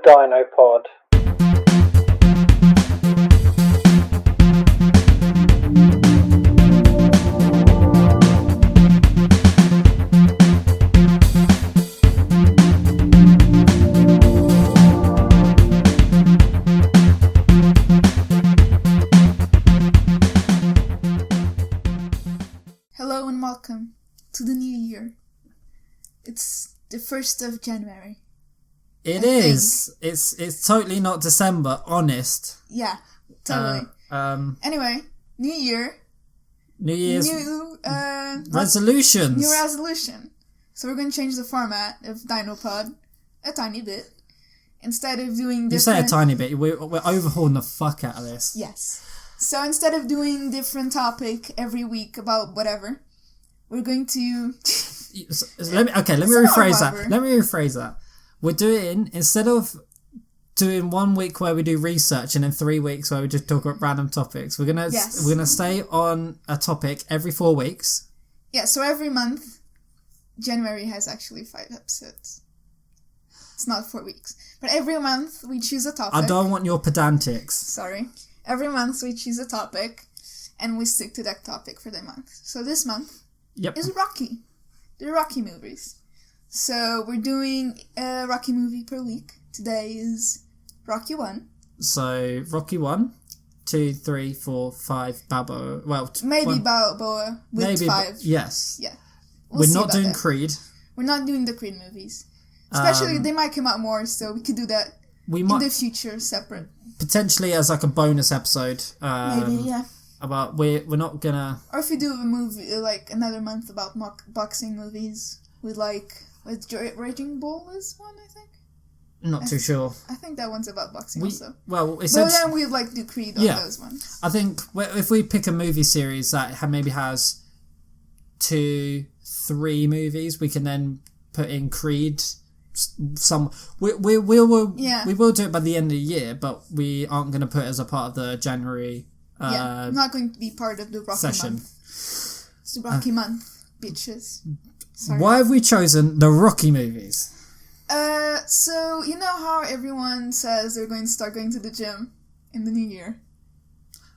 DinoPod. Hello and welcome to the new year. It's the 1st of January. It is. It's totally not December, honest. Yeah, totally. Anyway, new year. New Year's New resolutions. New resolution. So we're going to change the format of DinoPod a tiny bit. Instead of doing different... You say a tiny bit. We're overhauling the fuck out of this. Yes. So instead of doing different topic every week about whatever, we're going to... Let me rephrase that. We're doing, instead of doing 1 week where we do research and then 3 weeks where we just talk about random topics, we're gonna stay on a topic every 4 weeks. Yeah, so every month, January has actually 5 episodes. It's not 4 weeks. But every month we choose a topic. I don't want your pedantics. Sorry. Every month we choose a topic and we stick to that topic for the month. So this month is Rocky. The Rocky movies. So we're doing a Rocky movie per week. Today is Rocky 1. So Rocky 1, 2, 3, 4, 5, Balboa. Well, maybe Balboa with 5. Yes. Yeah. We're not doing Creed. We're not doing the Creed movies. Especially, they might come out more, so we could do that in the future, separate. Potentially as like a bonus episode. Maybe, yeah. About we're not gonna. Or if we do a movie like another month about boxing movies with Raging Bull is one, I think. Not too sure. I think that one's about boxing also. Well, but then we'd do Creed on those ones. I think if we pick a movie series that maybe has 2, 3 movies, we can then put in Creed. We will do it by the end of the year, but we aren't going to put it as a part of the January. I'm not going to be part of the Rocky session. Month. It's the Rocky Month, bitches. Sorry. Why have we chosen the Rocky movies? So you know how everyone says they're going to start going to the gym in the new year.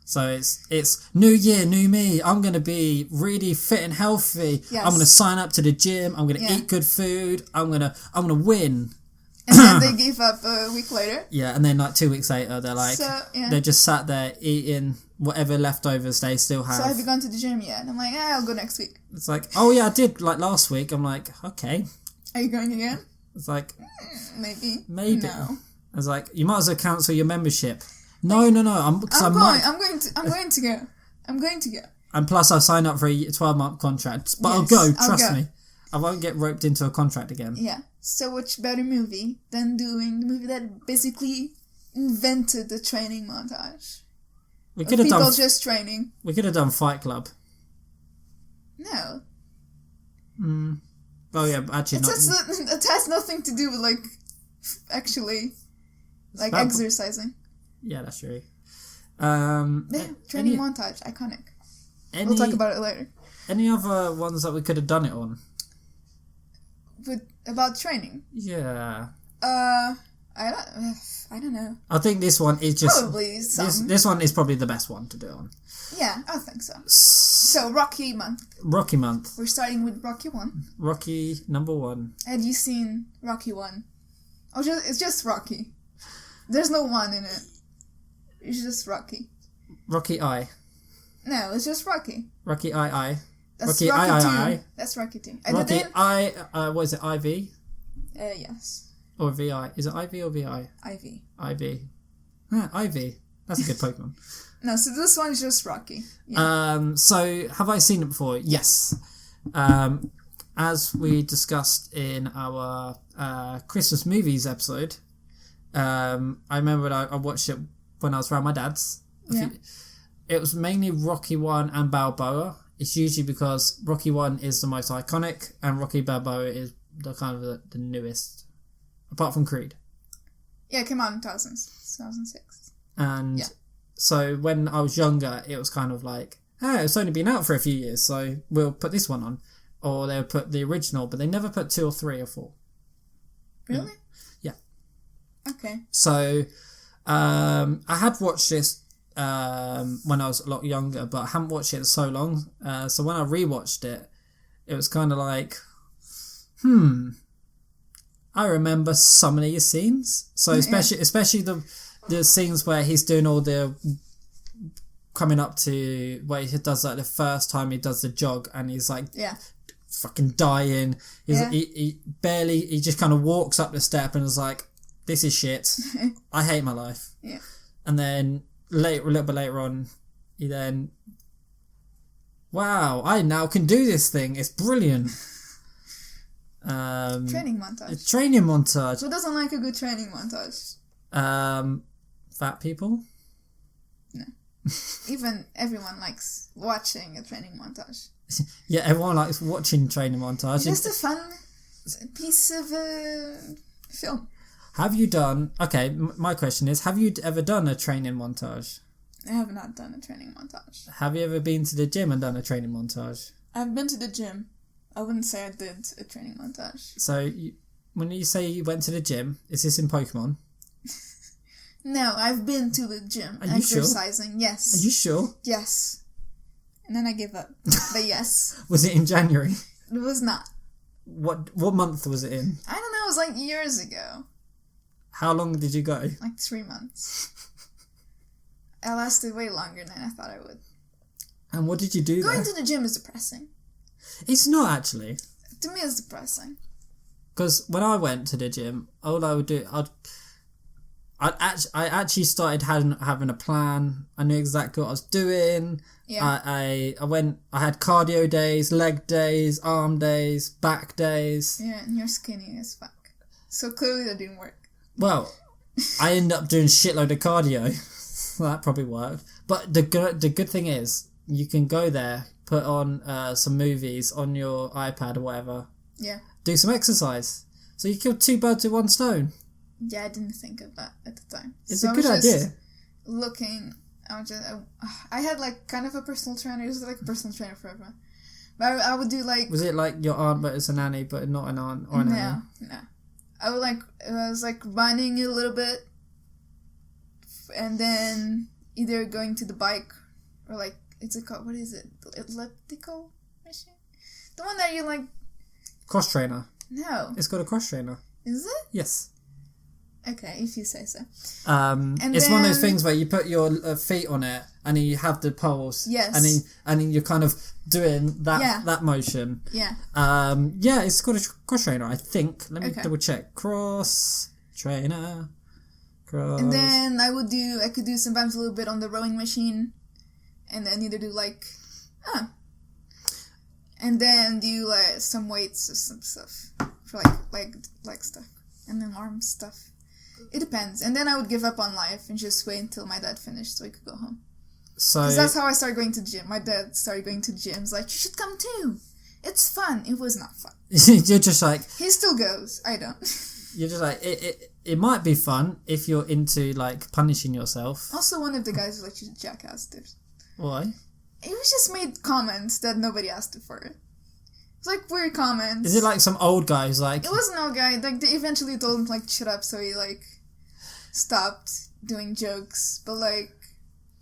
So it's new year, new me. I'm going to be really fit and healthy. Yes. I'm going to sign up to the gym. I'm going to eat good food. I'm going to win. And then they gave up a week later. Yeah, and then 2 weeks later, they're they're just sat there eating whatever leftovers they still have. So have you gone to the gym yet? And I'm like, I'll go next week. It's like, oh yeah, I did last week. I'm like, okay. Are you going again? It's like, maybe. No. I was like, you might as well cancel your membership. No. I'm going to go. And plus, I've signed up for a 12-month contract. But I'll go. Trust me. I won't get roped into a contract again. Yeah. So which better movie than doing the movie that basically invented the training montage? We could have done just training. We could have done Fight Club. No. Oh yeah, actually not. It has nothing to do with exercising. Yeah, that's true. Training montage, iconic. We'll talk about it later. Any other ones that we could have done it on? About training? Yeah. I don't know. I think this one is just... Probably some. This one is probably the best one to do it on. Yeah, I think so. So, Rocky month. Rocky month. We're starting with Rocky 1. Rocky number 1. Had you seen Rocky 1? Oh, it's just Rocky. There's no 1 in it. It's just Rocky. Rocky I. No, it's just Rocky. Rocky I. That's Rocky Rocky 2. I. That's Rocky 2. Rocky I. What is it? IV? Yes. Or VI? Is it IV or VI? IV. IV. IV. That's a good Pokemon. No, so this one's just Rocky. Yeah. So have I seen it before? Yes. As we discussed in our Christmas movies episode, I remember I watched it when I was around my dad's. It was mainly Rocky 1 and Balboa. It's usually because Rocky 1 is the most iconic and Rocky Balboa is the newest, apart from Creed. Yeah, it came out in 2006. And so when I was younger, it was kind of like, it's only been out for a few years, so we'll put this one on. Or they'll put the original, but they never put 2 or 3 or 4. Really? Yeah. Okay. So, I had watched this when I was a lot younger, but I haven't watched it in so long. So when I rewatched it, it was kind of like, I remember some of these scenes. So especially the scenes where he's doing all the coming up to where he does like the first time he does the jog and he's like fucking dying. He just kind of walks up the step and is like, this is shit. I hate my life. Yeah. And then a little bit later on, he then, wow, I now can do this thing. It's brilliant. Training montage. Training montage. Who doesn't like a good training montage? Fat people? No. Even everyone likes watching a training montage. Yeah, everyone likes watching training montage. It's just a fun piece of film. Have you done... Okay, my question is, have you ever done a training montage? I have not done a training montage. Have you ever been to the gym and done a training montage? I've been to the gym. I wouldn't say I did a training montage. So, when you say you went to the gym, is this in Pokemon? No, I've been to the gym. Are you exercising, sure? Yes. Are you sure? Yes. And then I gave up. But yes. Was it in January? It was not. What month was it in? I don't know, it was like years ago. How long did you go? Like 3 months. I lasted way longer than I thought I would. And what did you do there? Going to the gym is depressing. It's not actually. To me, it's depressing. Because when I went to the gym, all I would do, I actually started having a plan. I knew exactly what I was doing. Yeah. I had cardio days, leg days, arm days, back days. Yeah, and you're skinny as fuck. So clearly that didn't work. Well, I ended up doing shitload of cardio. Well, that probably worked. But the good thing is, you can go there, put on some movies on your iPad or whatever. Yeah. Do some exercise. So you killed 2 birds with 1 stone. Yeah, I didn't think of that at the time. It's a good idea. I had like kind of a personal trainer. It was like a personal trainer forever. But I would do like... Was it like your aunt but it's a nanny but not an aunt or a nanny? No. I was like running a little bit and then either going to the bike or like, it's a called, what is it? The elliptical machine? The one that you like... Cross trainer. No. It's got a cross trainer. Is it? Yes. Okay, if you say so. It's one of those things where you put your feet on it and you have the poles. Yes. And then you're kind of doing that motion. Yeah. It's got a cross trainer, I think. Let me double check. Cross trainer. Cross. And then I could do sometimes a little bit on the rowing machine. And then either do like... And then do like some weights or some stuff. For like stuff. And then arm stuff. It depends. And then I would give up on life and just wait until my dad finished so we could go home. So because that's how I started going to the gym. My dad started going to the gym. He's like, you should come too. It's fun. It was not fun. You're just like... He still goes. I don't. You're just like, it might be fun if you're into like punishing yourself. Also, one of the guys was like, you jackass, dude. Why? He was just made comments that nobody asked for it. It's like weird comments. Is it like some old guy who's like... It was an old guy. Like, they eventually told him, like, shut up, so he, like, stopped doing jokes. But, like...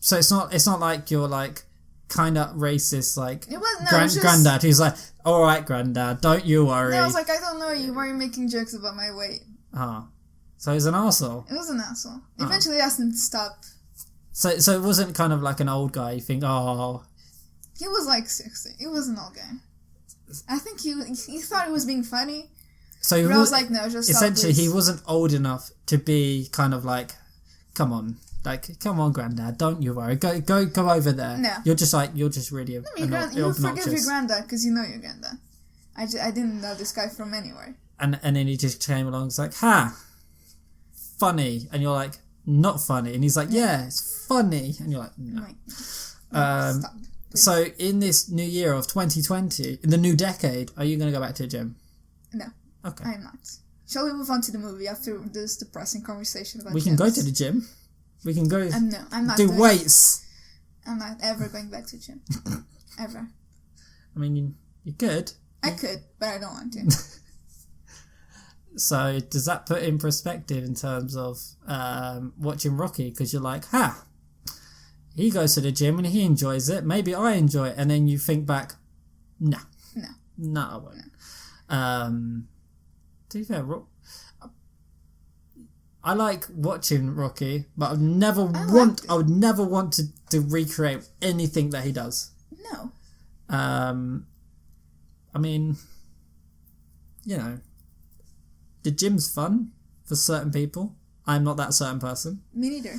So it's not like you're, like, kind of racist, like... It was, no, it was just... Granddad, who's like, alright, Granddad, don't you worry. No, I was like, I don't know you. Why are you making jokes about my weight? So he's an arsehole? It was an asshole. Eventually asked him to stop. So it wasn't kind of like an old guy, you think, oh... He was, like, 60. He was an old guy. I think he thought it was being funny. So I was like, no, just essentially stop, he wasn't old enough to be kind of like, come on, Granddad, don't you worry, go over there. No, you're just really you forgive your granddad because you know your granddad. I didn't know this guy from anywhere. And then he just came along. It's like, funny, and you're like, not funny, and he's like, yeah, it's funny, and you're like, no. Stop. So, in this new year of 2020, in the new decade, are you going to go back to the gym? No. Okay. I am not. Shall we move on to the movie after this depressing conversation about We can go to the gym. We can go... no, I'm not. Do weights. I'm not ever going back to the gym. Ever. I mean, you could. I could, but I don't want to. So does that put in perspective in terms of watching Rocky? Because you're like, he goes to the gym and he enjoys it. Maybe I enjoy it. And then you think back, no, I won't. No. To be fair, I like watching Rocky, but I would never want to recreate anything that he does. No. I mean, the gym's fun for certain people. I'm not that certain person. Me neither.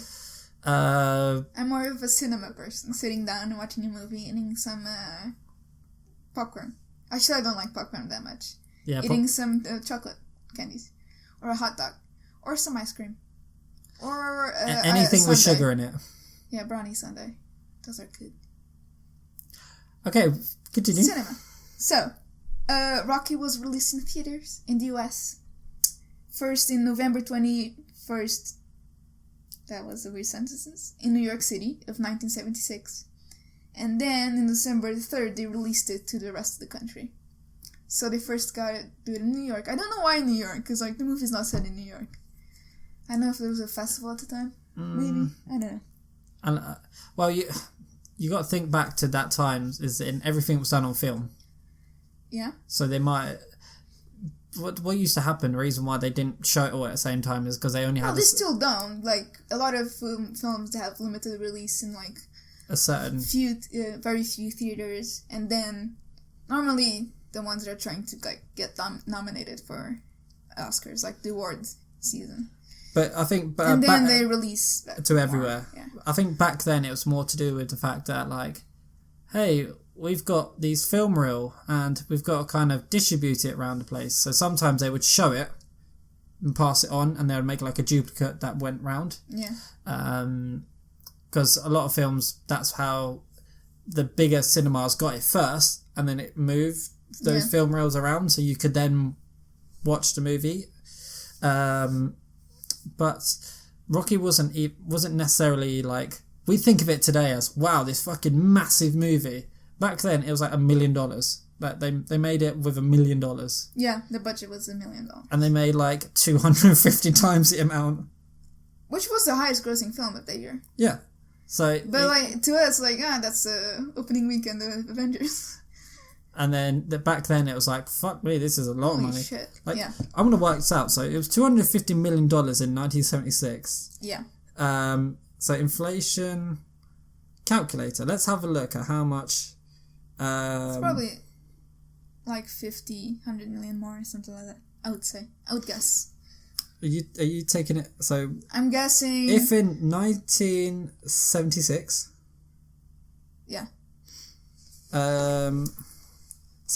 I'm more of a cinema person, sitting down and watching a movie, eating some popcorn. Actually, I don't like popcorn that much. Yeah, eating some chocolate candies, or a hot dog, or some ice cream, or anything with sugar in it. Yeah, brownie sundae. Those are good. Okay, continue. Cinema. So, Rocky was released in theaters in the US. First in November 21st, that was the weird sentences, in New York City of 1976. And then in December 3rd, they released it to the rest of the country. So they first got to do it in New York. I don't know why in New York, because the movie's not set in New York. I don't know if there was a festival at the time. Maybe. I don't know. And well, you got to think back to that time, everything was done on film. Yeah. So they might... What used to happen, the reason why they didn't show it all at the same time is because they only had... they still don't. A lot of films, they have limited release in, a certain... very few theaters. And then, normally, the ones that are trying to, get nominated for Oscars, the awards season. But I think... and then they release... to everywhere. Yeah. I think back then it was more to do with the fact that, hey... we've got these film reel and we've got to kind of distribute it around the place. So sometimes they would show it and pass it on and they would make a duplicate that went round. Yeah. Because a lot of films, that's how the bigger cinemas got it first and then it moved those film reels around so you could then watch the movie. But Rocky wasn't necessarily we think of it today as, wow, this fucking massive movie. Back then, it was $1 million. They made it with $1 million. Yeah, the budget was $1 million. And they made 250 times the amount. Which was the highest grossing film of that year. Yeah. So. But to us, that's the opening weekend of Avengers. And then back then it was fuck me, this is a lot of money. Shit. Yeah. I'm gonna work this out. So it was $250 million in 1976. Yeah. So inflation calculator. Let's have a look at how much. It's probably 50, 100 million more or something like that. I would say. I would guess. Are you taking it? So I'm guessing. If in 1976. Yeah. So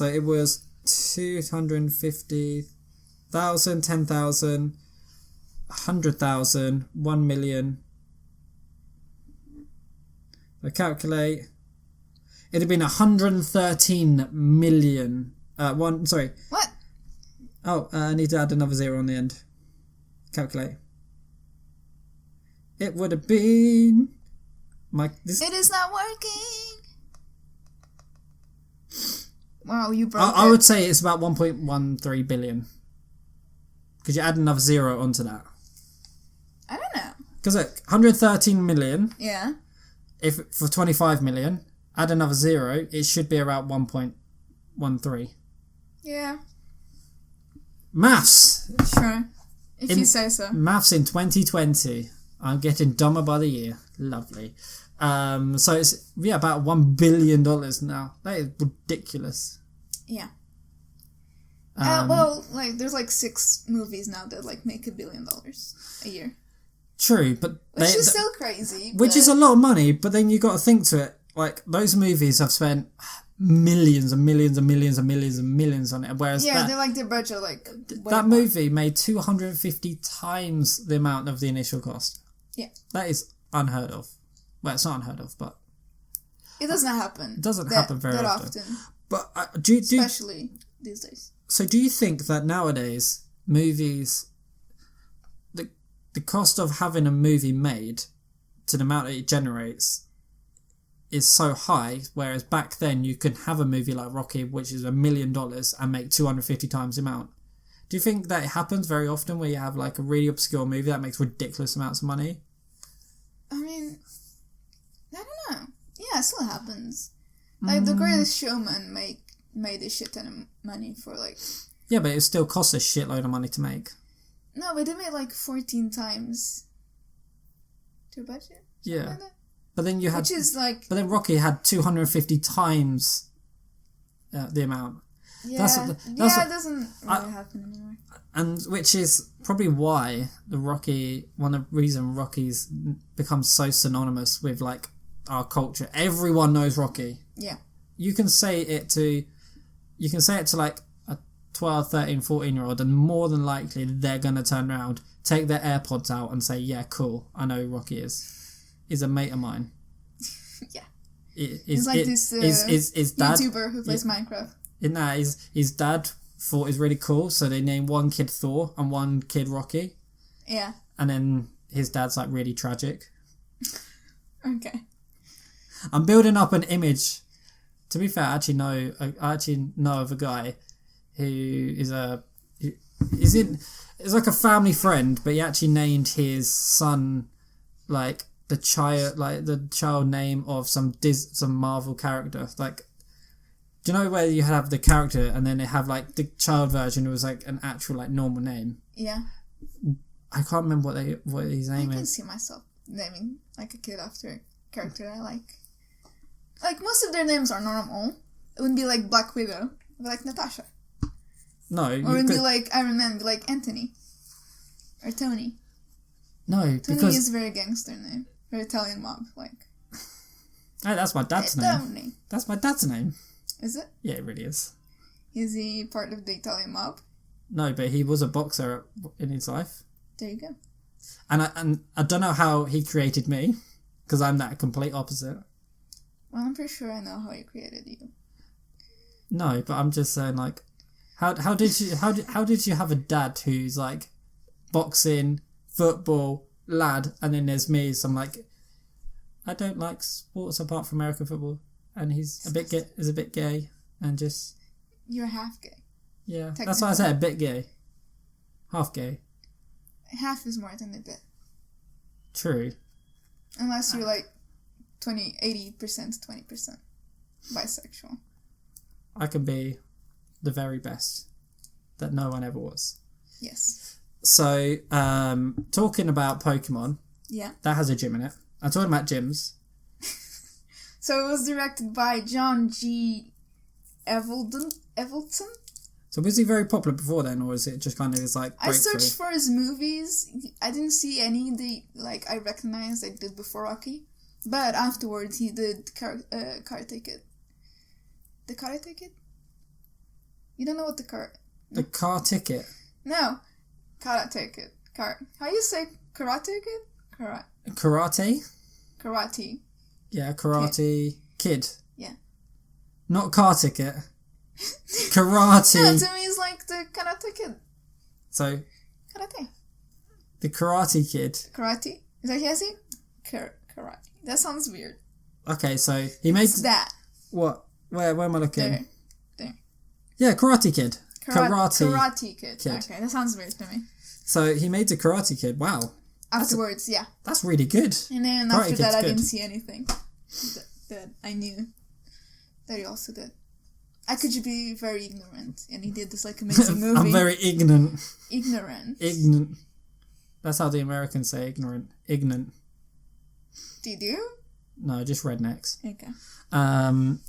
it was 250,000, 10,000, 100,000, 1 million. So calculate. It'd have been 113 million. Sorry. What? Oh, I need to add another zero on the end. Calculate. It would have been... It is not working. Wow, you broke it. I would say it's about 1.13 billion. Because you add another zero onto that. I don't know. Because look, 113 million. Yeah. If for 25 million, add another zero, it should be around 1.13. Yeah. Maths! Sure. If you say so. Maths in 2020. I'm getting dumber by the year. Lovely. So it's about $1 billion now. That is ridiculous. Yeah. There's 6 movies now that make $1 billion a year. True, but which is still crazy. Which is a lot of money, but then you got to think to it. Those movies have spent millions and millions and millions and millions and millions on it. Whereas they're their budget that movie made 250 times the amount of the initial cost. Yeah, that is unheard of. Well, it's not unheard of, but it doesn't happen. It doesn't happen very often. But especially these days. So, do you think that nowadays movies, the cost of having a movie made to the amount that it generates is so high, whereas back then you could have a movie like Rocky, which is $1 million, and make 250 times the amount? Do you think that it happens very often where you have like a really obscure movie that makes ridiculous amounts of money? I mean, I don't know. Yeah, it still happens. Like The Greatest Showman made a shit ton of money for like... Yeah, but it still costs a shitload of money to make. No, but they made like 14 times their budget. Yeah. Like that. But then you had... Which is like... But then Rocky had 250 times the amount. Yeah, it doesn't really happen anymore. And which is probably why one of the reasons Rocky's become so synonymous with like our culture. Everyone knows Rocky. Yeah. You can say it to like a 12, 13, 14-year-old and more than likely they're going to turn around, take their AirPods out and say, yeah, cool, I know who Rocky is. He's a mate of mine. Yeah. He's like this dad, YouTuber who plays Minecraft. His dad thought it was really cool, so they named one kid Thor and one kid Rocky. Yeah. And then his dad's like really tragic. Okay. I'm building up an image. To be fair, I actually know of a guy who is like a family friend, but he actually named his son like the child name of some Marvel character. Like, do you know where you have the character and then they have like the child version? It was like an actual like normal name. Yeah. I can't remember what his name is. I can see myself naming like a kid after a character I like. Like most of their names are normal. It wouldn't be like Black Widow, but like Natasha. No. Or it wouldn't be like Iron Man, be like Anthony. Or Tony. No, Tony because... is a very gangster name. Very Italian mob, like. Hey, that's my dad's name. That's my dad's name. Is it? Yeah, it really is. Is he part of the Italian mob? No, but he was a boxer in his life. There you go. And I don't know how he created me, because I'm that complete opposite. Well, I'm pretty sure I know how he created you. No, but I'm just saying, like, how did you have a dad who's like boxing, football, lad, and then there's me, so I'm like, I don't like sports apart from American football, and he's a bit gay, and just... You're half gay. Yeah, that's why I said a bit gay. Half gay. Half is more than a bit. True. Unless you're like 80%, 20% bisexual. I can be the very best that no one ever was. Yes. So, talking about Pokemon. Yeah. That has a gym in it. I'm talking about gyms. So it was directed by John G. Evelton? So was he very popular before then, or is it just kind of his like breakthrough? I searched for his movies. I didn't see any I recognized I did before Rocky. But afterwards he did Karate Kid. The Karate Kid? You don't know what The car ticket? No. Karate Kid. How you say Karate Kid? Karate? Karate. Yeah, Karate Kid. Yeah. Not car ticket. Karate. No, to me it's like the Karate Kid. So? Karate. The Karate Kid. Karate? Is that how you say? Karate. That sounds weird. Okay, so he made... that. What? Where am I looking? There. Yeah, Karate Kid. Karate Kid. Okay, that sounds weird to me. So he made the Karate Kid. Wow. Afterwards, yeah. That's really good. And then Karate after that, I good. didn't see anything that I knew that he also did. I could be very ignorant, and he did this like amazing movie. I'm very ignorant. Ignorant. That's how the Americans say ignorant. Ignorant. Do you do? No, just rednecks. Okay. I'm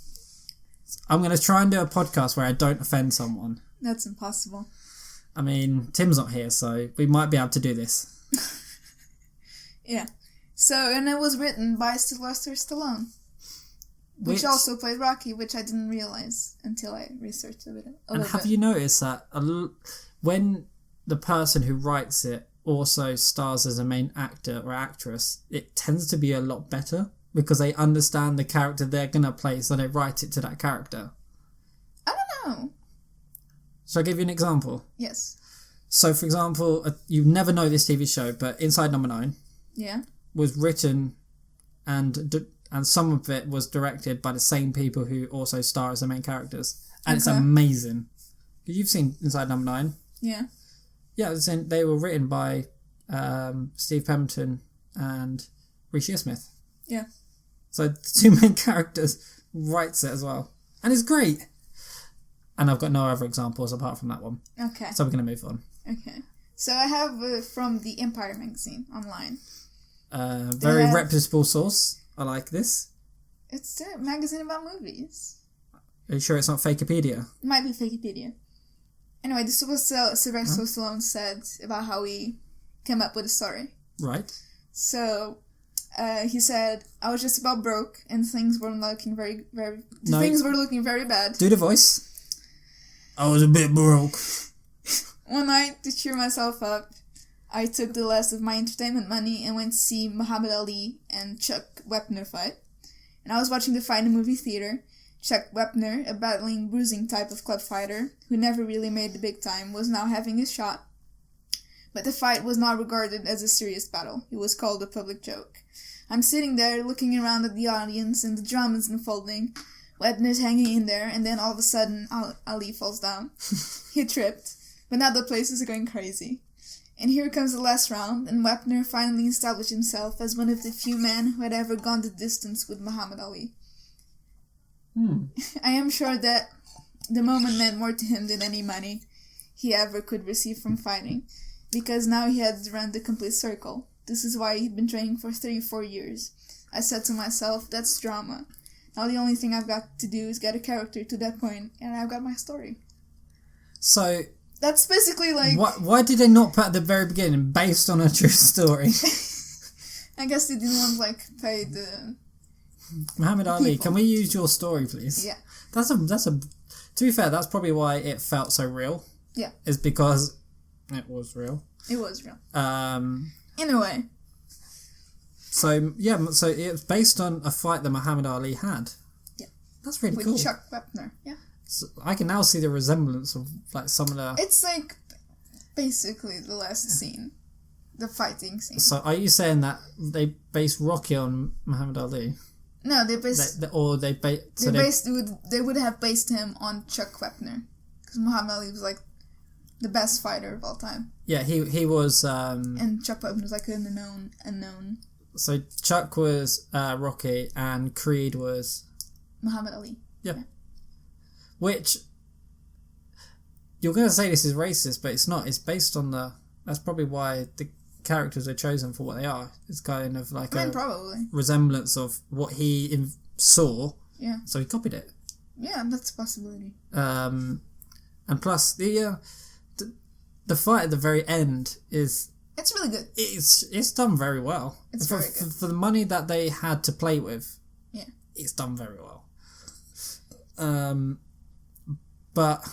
going to try and do a podcast where I don't offend someone. That's impossible. I mean, Tim's not here, so we might be able to do this. Yeah. So, and it was written by Sylvester Stallone. Which also played Rocky, which I didn't realize until I researched a bit. And have you noticed that when the person who writes it also stars as a main actor or actress, it tends to be a lot better because they understand the character they're going to play, so they write it to that character. I don't know. Shall I give you an example? Yes. So, for example, you never know this TV show, but Inside Number 9 was written and some of it was directed by the same people who also star as the main characters. And It's amazing. You've seen Inside Number 9? Yeah. Yeah, they were written by Steve Pemberton and Reece Smith. Yeah. So the two main characters writes it as well. And it's great. And I've got no other examples apart from that one. Okay. So we're going to move on. Okay. So I have from the Empire magazine online. Very reputable source. I like this. It's a magazine about movies. Are you sure it's not Fakepedia? It might be Fakepedia. Anyway, this was what Sylvester Stallone said about how he came up with the story. Right. So, he said, I was just about broke and things were looking things were looking very bad. Do the voice. I was a bit broke. One night, to cheer myself up, I took the last of my entertainment money and went to see Muhammad Ali and Chuck Wepner fight. And I was watching the fight in a movie theater. Chuck Wepner, a battling, bruising type of club fighter who never really made the big time, was now having his shot. But the fight was not regarded as a serious battle. It was called a public joke. I'm sitting there looking around at the audience and the drama's unfolding. Wepner's hanging in there, and then all of a sudden Ali falls down. He tripped, but now the place is going crazy. And here comes the last round, and Wepner finally established himself as one of the few men who had ever gone the distance with Muhammad Ali. I am sure that the moment meant more to him than any money he ever could receive from fighting, because now he had run the complete circle. This is why he'd been training for 34 years. I said to myself, that's drama. Now the only thing I've got to do is get a character to that point, and I've got my story. So... That's basically like... Why did they not put at the very beginning, based on a true story? I guess they didn't want to, pay the... Muhammad Ali, can we use your story, please? Yeah. That's a. To be fair, that's probably why it felt so real. Yeah. Is because it was real. It was real. In a way. So it's based on a fight that Muhammad Ali had. Yeah. That's really cool. With Chuck Wepner, yeah. So I can now see the resemblance of like some of the... It's like basically the last scene. The fighting scene. So are you saying that they based Rocky on Muhammad Ali? No, they based... They would have based him on Chuck Wepner. Because Muhammad Ali was like the best fighter of all time. Yeah, he was... and Chuck Wepner was like an unknown. So Chuck was Rocky and Creed was... Muhammad Ali. Yeah. Which, you're going to say this is racist, but it's not. It's based on the... That's probably why the characters are chosen for what they are. It's kind of like probably. Resemblance of what he saw. Yeah. So he copied it. Yeah, that's a possibility. And plus, the fight at the very end is... It's really good. It's done very well. It's very good. For the money that they had to play with, yeah, it's done very well. But...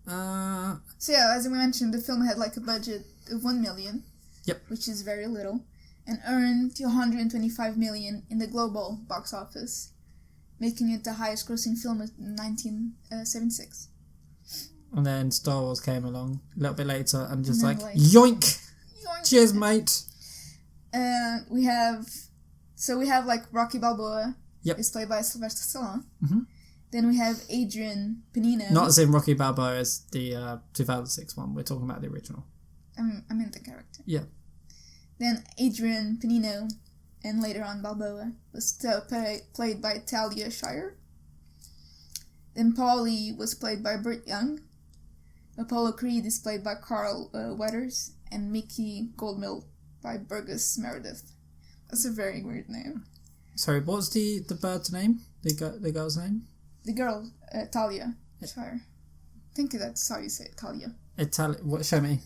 So yeah, as we mentioned, the film had like a budget of 1 million. Yep. Which is very little. And earned 125 million in the global box office, making it the highest grossing film in 1976. And then Star Wars came along a little bit later and just and yoink! Cheers, mate! We have like Rocky Balboa. Yep. Is played by Sylvester Stallone. Mm-hmm. Then we have Adrian Panino. Not as in Rocky Balboa as the 2006 one. We're talking about the original. I meant the character. Yeah. Then Adrian Panino, and later on Balboa, was played by Talia Shire. Then Paulie was played by Burt Young. Apollo Creed is played by Carl Weathers. And Mickey Goldmill by Burgess Meredith. That's a very weird name. Sorry, what's the bird's name? The girl's name? The girl, Talia Shire. I think that's how you say it, Talia. What? Show me.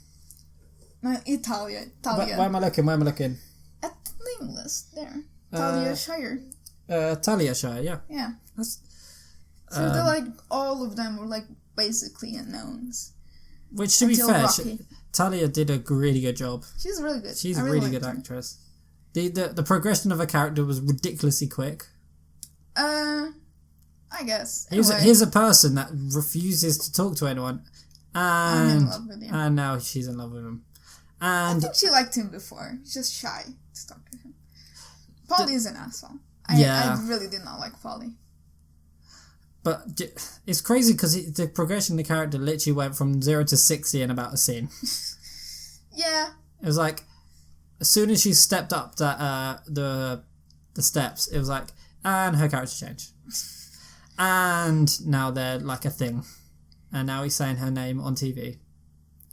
No, Talia. Where am I looking? At the name list, there. Talia Shire. Talia Shire, yeah. Yeah. That's... So they're like, all of them were like basically unknowns. Which, to be fair, Talia did a really good job. She's really good. She's a really good actress. The progression of her character was ridiculously quick. I guess. Here's a person that refuses to talk to anyone, and I'm in love with him. And now she's in love with him. And I think she liked him before. She's just shy to talk to him. Paulie is an asshole. I really did not like Paulie. But it's crazy because the progression of the character literally went from 0 to 60 in about a scene. Yeah. It was like, as soon as she stepped up the steps, it was like, and her character changed. And now they're like a thing. And now he's saying her name on TV.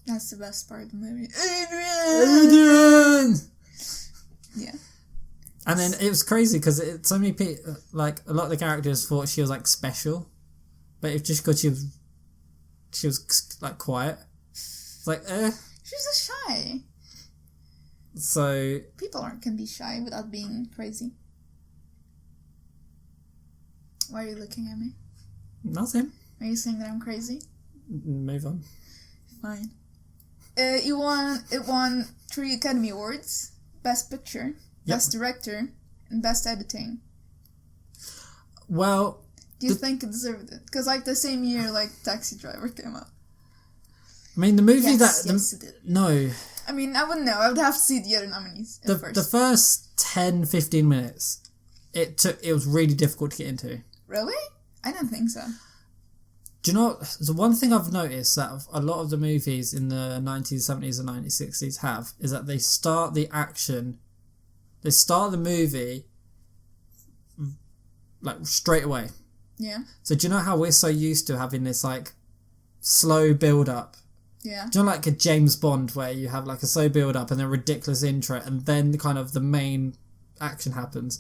That's the best part of the movie. Adrian! Yeah. And then it was crazy because so many people, like a lot of the characters thought she was like special, but it's just because she was like quiet. It's like, She's just shy. So people can be shy without being crazy. Why are you looking at me? Nothing. Are you saying that I'm crazy? Move on. Fine. It won 3 Academy Awards: Best Picture, Best Director, and Best Editing. Well, do you think it deserved it? Because like the same year, like Taxi Driver came out. I mean, the movie yes, it did. No. I mean, I wouldn't know. I would have to see the other nominees first. The first 10-15 minutes, it was really difficult to get into. Really? I don't think so. Do you know, the one thing I've noticed that a lot of the movies in the 1970s and 1960s have is that they start the movie like straight away. Yeah. So do you know how we're so used to having this like slow build up? Yeah. Do you know like a James Bond where you have like a slow build up and then a ridiculous intro and then the main action happens?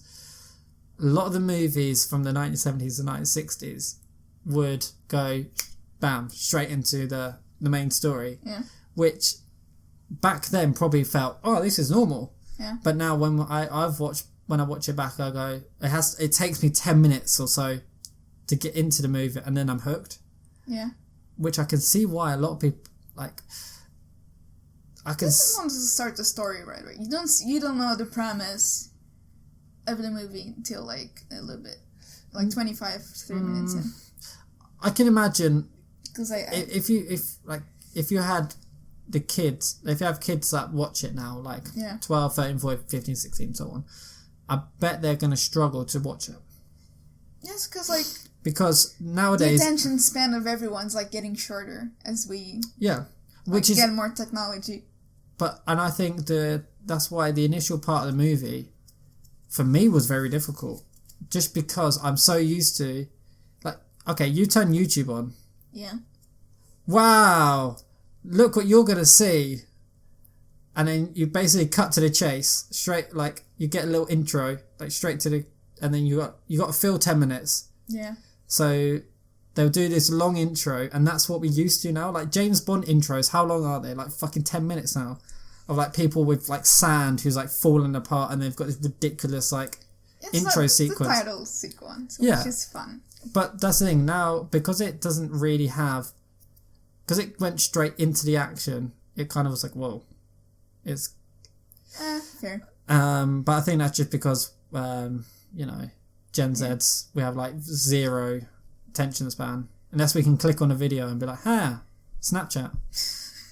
A lot of the movies from the 1970s and 1960s would go bam straight into the main story. Yeah. Which back then probably felt, oh, this is normal. Yeah. But now when I watch it back, I go, it takes me 10 minutes or so to get into the movie and then I'm hooked. Yeah. Which I can see why a lot of people like. This is one to start the story right away. You don't know the premise of the movie until like a little bit, like 25 to 30 minutes in. I can imagine because if you had the kids, if you have kids that watch it now, like 12, 13, 14, 15, 16, so on, I bet they're going to struggle to watch it. Yes, because nowadays the attention span of everyone's like getting shorter as we get more technology. And I think that's why the initial part of the movie for me was very difficult, just because I'm so used to like, okay, you turn YouTube on. Yeah. Wow, look what you're gonna see, and then you basically cut to the chase straight. Like you get a little intro, like straight to the, and then you got to fill 10 minutes. Yeah. So they'll do this long intro, and that's what we're used to now. Like James Bond intros, how long are they? Like fucking 10 minutes now, of like people with like sand who's like falling apart, and they've got this ridiculous like intro sequence. The title sequence, which is fun. But that's the thing now, because it doesn't really have, because it went straight into the action. It kind of was like, whoa, it's fair. But I think that's just because Gen Zs, we have like 0 attention span, unless we can click on a video and be like, Snapchat,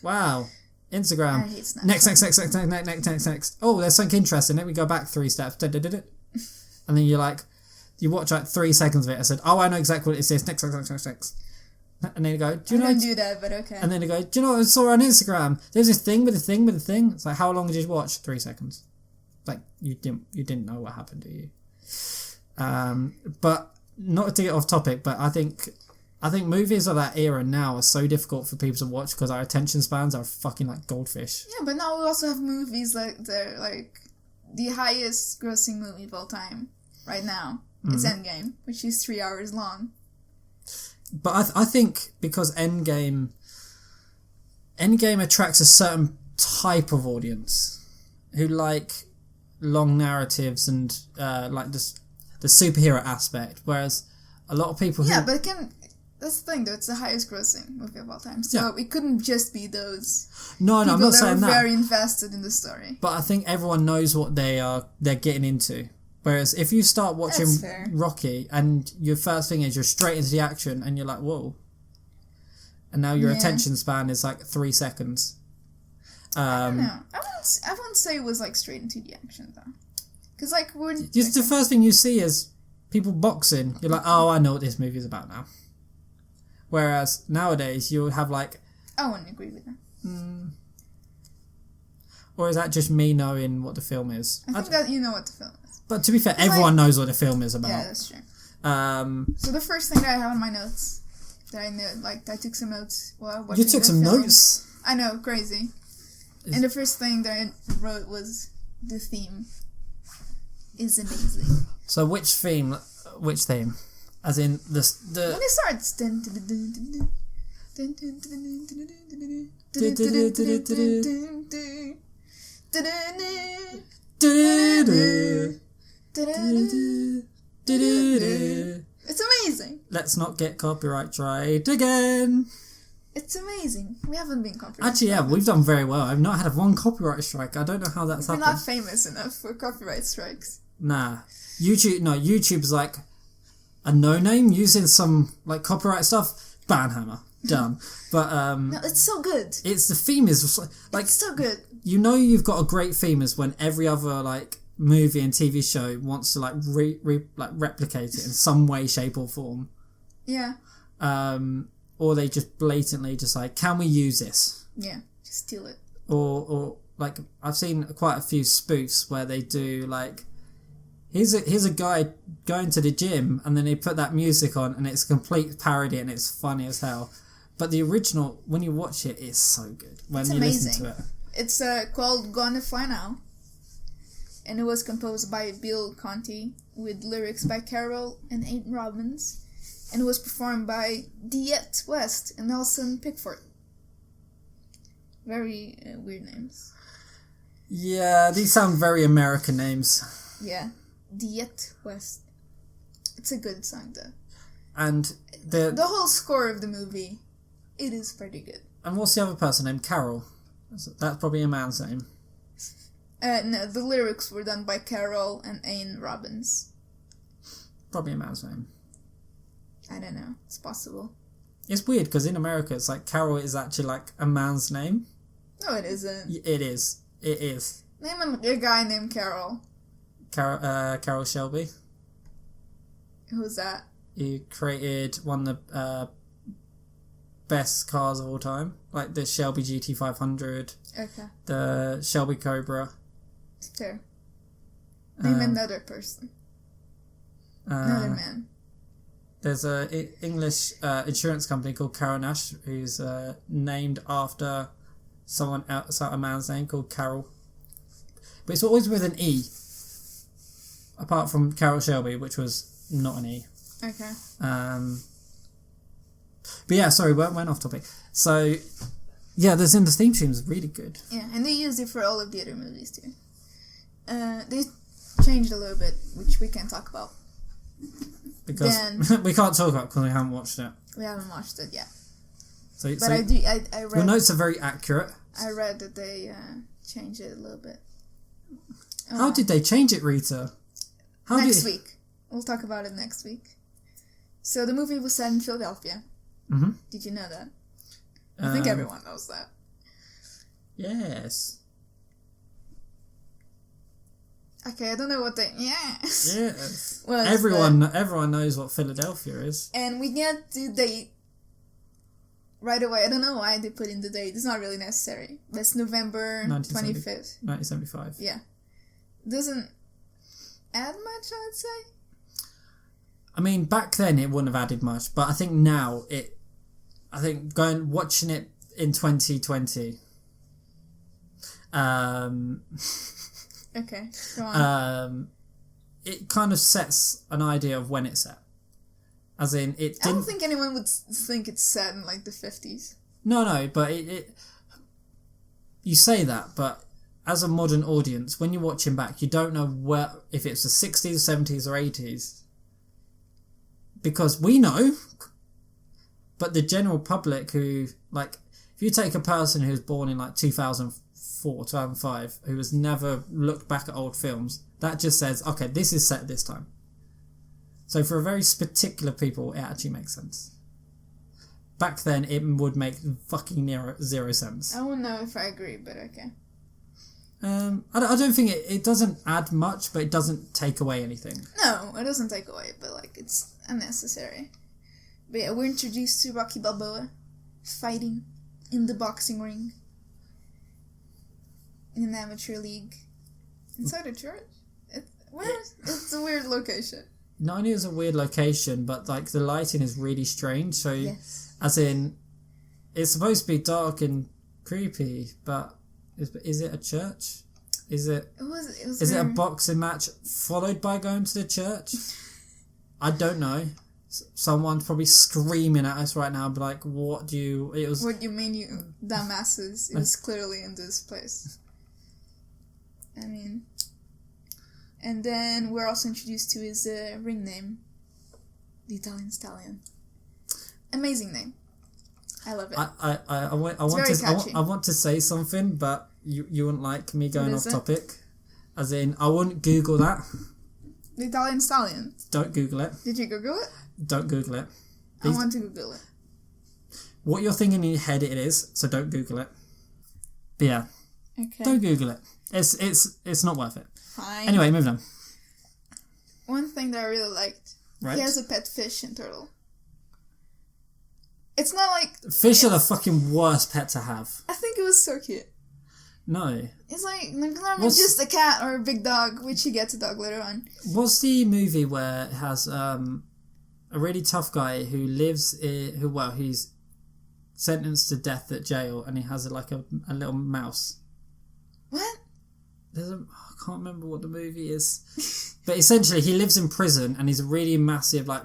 wow, Instagram, I hate Snapchat. next. Oh, there's something interesting. Let me go back 3 steps. And then you watch like 3 seconds of it. I said, oh, I know exactly what it is. Next. And then you go, do you know? I don't do that, but okay. And then you go, do you know what I saw on Instagram? There's this thing with a thing. It's like, how long did you watch? 3 seconds. Like you didn't know what happened, do you? But not to get off topic, but I think movies of that era now are so difficult for people to watch because our attention spans are fucking like goldfish. Yeah, but now we also have movies like they're like the highest grossing movie of all time right now is Endgame, which is 3 hours long. But I think because Endgame attracts a certain type of audience who like long narratives and like the superhero aspect, whereas a lot of people who... Yeah, but that's the thing though, it's the highest grossing movie of all time, so it couldn't just be those I'm not saying that. Very invested in the story. But I think everyone knows what they're getting into. Whereas if you start watching Rocky and your first thing is you're straight into the action and you're like, whoa. And now your attention span is like 3 seconds. I don't know. I wouldn't say it was like straight into the action though. Because like the first thing you see is people boxing, you're like, oh, I know what this movie is about now. Whereas nowadays, you'll have like... I wouldn't agree with that. Or is that just me knowing what the film is? I think that you know what the film is. But to be fair, everyone knows what the film is about. Yeah, that's true. So the first thing that I have on my notes, that I knew, like, I took some notes while watching You took some film. notes? I know, crazy. And the first thing that I wrote was the theme is amazing. So which theme? As in the when it starts. It's amazing. Let's not get copyright tried again. It's amazing. We haven't been copyright. Actually, yeah, we've done very well. I've not had one copyright strike. I don't know how that's happened. We're not famous enough for copyright strikes. Nah. YouTube's like a no-name using some like copyright stuff. Banhammer. Done. But no, it's so good. It's the theme is like it's so good. You know you've got a great theme is when every other like movie and TV show wants to like replicate it in some way, shape or form. Yeah. Or they just blatantly just like, can we use this? Yeah, just steal it. Or like I've seen quite a few spoofs where they do like, here's a guy going to the gym and then they put that music on and it's a complete parody and it's funny as hell. But the original, when you watch it, is so good. When it's you amazing. Listen to it. It's called Gonna Fly Now. And it was composed by Bill Conti with lyrics by Carol and Aiden Robbins. And it was performed by Diet West and Nelson Pickford. Very weird names. Yeah, these sound very American names. Yeah, Diet West. It's a good song though. And the whole score of the movie, it is pretty good. And what's the other person named? Carol. That's probably a man's name. No, the lyrics were done by Carol and Aiden Robbins. Probably a man's name. I don't know. It's possible. It's weird because in America it's like Carol is actually like a man's name. No, it isn't. It is. It is. Name a guy named Carol. Carol Shelby. Who's that? He created one of the best cars of all time. Like the Shelby GT500. Okay. The Shelby Cobra. Fair. Name another person. Another man. There's a English insurance company called Carol Nash who's named after someone else, a man's name called Carol. But it's always with an E. Apart from Carol Shelby, which was not an E. Okay. But yeah, sorry, we went off topic. So, yeah, the Zinda's theme tune is really good. Yeah, and they used it for all of the other movies too. They changed a little bit, which we can talk about. Because we can't talk about it because we haven't watched it. We haven't watched it yet. But I read... Your notes are very accurate. I read that they changed it a little bit. How did they change it, Rita? Next week. We'll talk about it next week. So the movie was set in Philadelphia. Mm-hmm. Did you know that? I think everyone knows that. Yes. Okay, I don't know what they... Yes. Yes. Well, everyone knows what Philadelphia is. And we get the date right away. I don't know why they put in the date. It's not really necessary. But it's November 25th. 1975. Yeah. Doesn't add much, I'd say. I mean, back then it wouldn't have added much, but I think now watching it in 2020. Okay, go on. It kind of sets an idea of when it's set. As in, it didn't... I don't think anyone would think it's set in like the 50s. No, but it you say that, but as a modern audience, when you're watching back, you don't know if it's the 60s, 70s, or 80s. Because we know, but the general public who, like, if you take a person who's born in like 2004, 2005, who has never looked back at old films, that just says, okay, this is set this time. So for a very particular people, it actually makes sense. Back then, it would make fucking zero sense. I don't know if I agree, but okay. I don't think it doesn't add much, but it doesn't take away anything. No, it doesn't take away, but like it's unnecessary. But yeah, we're introduced to Rocky Balboa fighting in the boxing ring in an amateur league inside a church. It's a weird location. Not only is it a weird location, but like the lighting is really strange. So, yes. As in, it's supposed to be dark and creepy, but is it a church? Is it a boxing match followed by going to the church? I don't know. Someone's probably screaming at us right now, but like, what do you... What do you mean, you dumbasses? It was clearly in this place. I mean... And then we're also introduced to his ring name. The Italian Stallion. Amazing name. I love it. I want to say something, but you wouldn't like me going off topic. As in, I wouldn't Google that. The Italian Stallion? Don't Google it. Did you Google it? Don't Google it. I want to Google it. What you're thinking in your head it is, so don't Google it. But yeah. Okay. Don't Google it. It's not worth it. Fine. Anyway, moving on. One thing that I really liked. Right. He has a pet fish and turtle. It's not like... Fish are the fucking worst pet to have. I think it was so cute. No. It's like just a cat or a big dog, which he gets a dog later on. What's the movie where it has a really tough guy who lives he's sentenced to death at jail and he has a little mouse? What? I can't remember what the movie is. But essentially he lives in prison and he's a really massive like...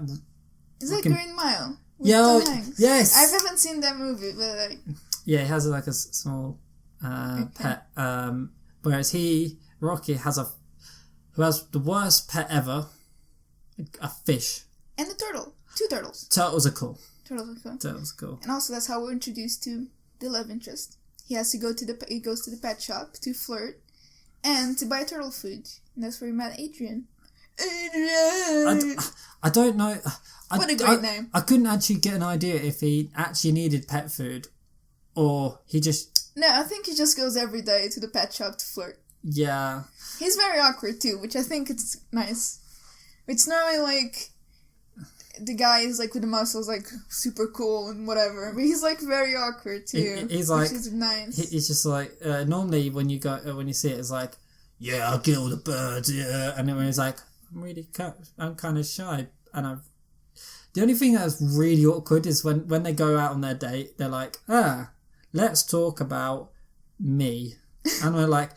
Is it Green Mile? Yeah, yes. I haven't seen that movie, but like... Yeah, he has like a small pet. Whereas Rocky, who has the worst pet ever, a fish. And a turtle. 2 turtles. Turtles are cool. And also that's how we're introduced to the love interest. He goes to the pet shop to flirt and to buy turtle food. And that's where we met Adrian. I don't know. What a great name. I couldn't actually get an idea if he actually needed pet food or he just... No, I think he just goes every day to the pet shop to flirt. Yeah. He's very awkward too, which I think it's nice. It's normally like... The guy is like with the muscles like super cool and whatever, but he's like very awkward too. He's like... Which is nice. He's just like... normally when you see it, it's like, yeah, I'll kill the birds, yeah. And then when he's like, I'm kind of shy and the only thing that's really awkward is when they go out on their date, they're like, let's talk about me. And we're like,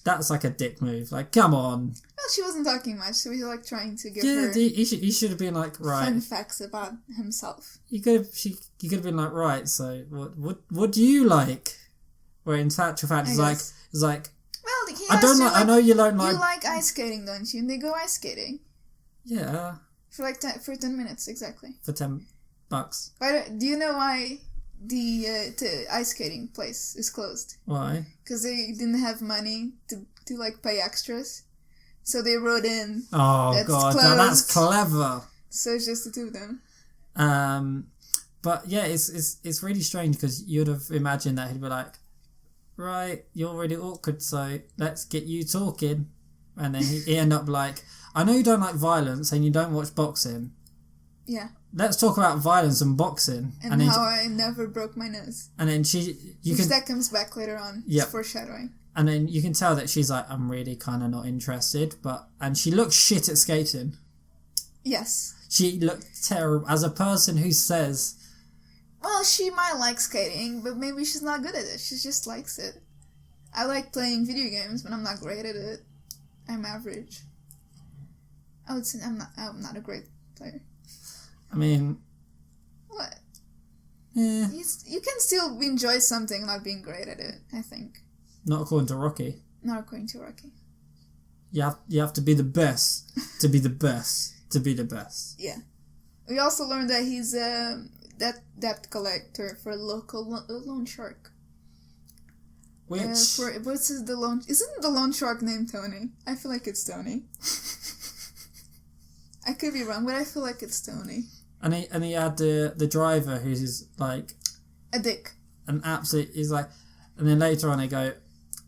that's like a dick move. Like, come on. Well, she wasn't talking much, so he was like trying to give her... Yeah, he should have been like, right. Fun facts about himself. You could have been like, right, so what do you like? Where in fact, it's like, well, I know you don't like... You like ice skating, don't you? And they go ice skating. Yeah. For 10 minutes, exactly. For $10. Do you know why the ice skating place is closed? Why? Because they didn't have money to like pay extras. So they wrote in... Oh, God, that's clever. So it's just the 2 of them. But yeah, it's really strange because you'd have imagined that he'd be like, right, you're really awkward, so let's get you talking. And then he end up like... I know you don't like violence and you don't watch boxing. Yeah. Let's talk about violence and boxing. And how I never broke my nose. And then that comes back later on. Yep. It's foreshadowing. And then you can tell that she's like, I'm really kind of not interested. And she looks shit at skating. Yes. She looked terrible. As a person who says... Well, she might like skating, but maybe she's not good at it. She just likes it. I like playing video games, but I'm not great at it. I'm average. I would say I'm not a great player. I mean... What? Yeah. You can still enjoy something not being great at it, I think. Not according to Rocky. Not according to Rocky. You have to be the best to be the best to be the best. Yeah. We also learned that he's a debt collector for a local loan shark. Which... Isn't the loan shark named Tony? I feel like it's Tony. I could be wrong, but I feel like it's Tony. And he had the driver who's like... A dick. An absolute... He's like... And then later on they go...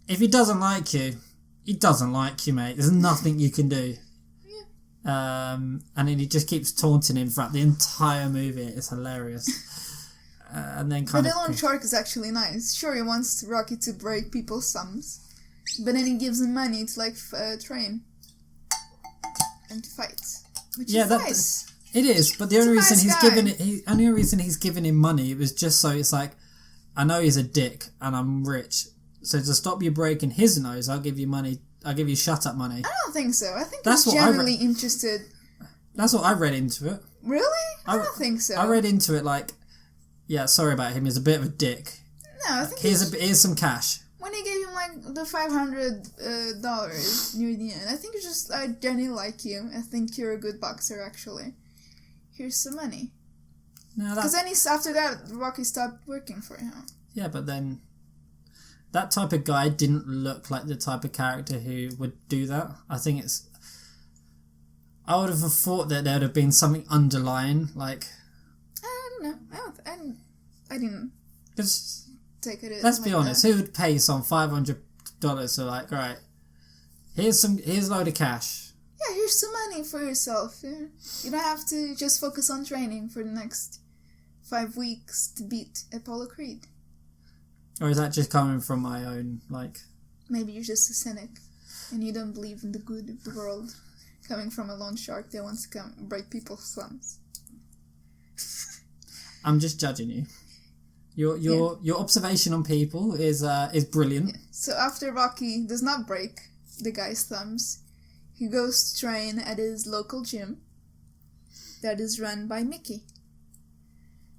if he doesn't like you, he doesn't like you, mate. There's nothing you can do. Yeah. And then he just keeps taunting him throughout the entire movie. It's hilarious. And then but the loan shark is actually nice. Sure, he wants Rocky to break people's thumbs, but then he gives him money to like train and to fight, which is nice. It is, but the only reason he's giving him money was just so it's like, I know he's a dick and I'm rich, so to stop you breaking his nose, I'll give you money. I'll give you shut up money. I don't think so. I think he's generally interested. That's what I read into it. Really? I don't think so. I read into it like, yeah, sorry about him. He's a bit of a dick. No, I think here's some cash. When he gave him like the $500 near the end, I think it's just, I genuinely like you. I think you're a good boxer, actually. Here's some money. Because then after that, Rocky stopped working for him. Yeah, but then that type of guy didn't look like the type of character who would do that. I think I would have thought that there would have been something underlying, like. I don't know. I didn't take it. Let's be honest. Who would pay some $500 to like, right? Here's a load of cash. Yeah, here's some money for yourself. You don't have to just focus on training for the next 5 weeks to beat Apollo Creed. Or is that just coming from my own, like... Maybe you're just a cynic, and you don't believe in the good of the world. Coming from a loan shark that wants to come break people's thumbs. I'm just judging you. Your observation on people is brilliant. Yeah. So after Rocky does not break the guy's thumbs, he goes to train at his local gym that is run by Mickey.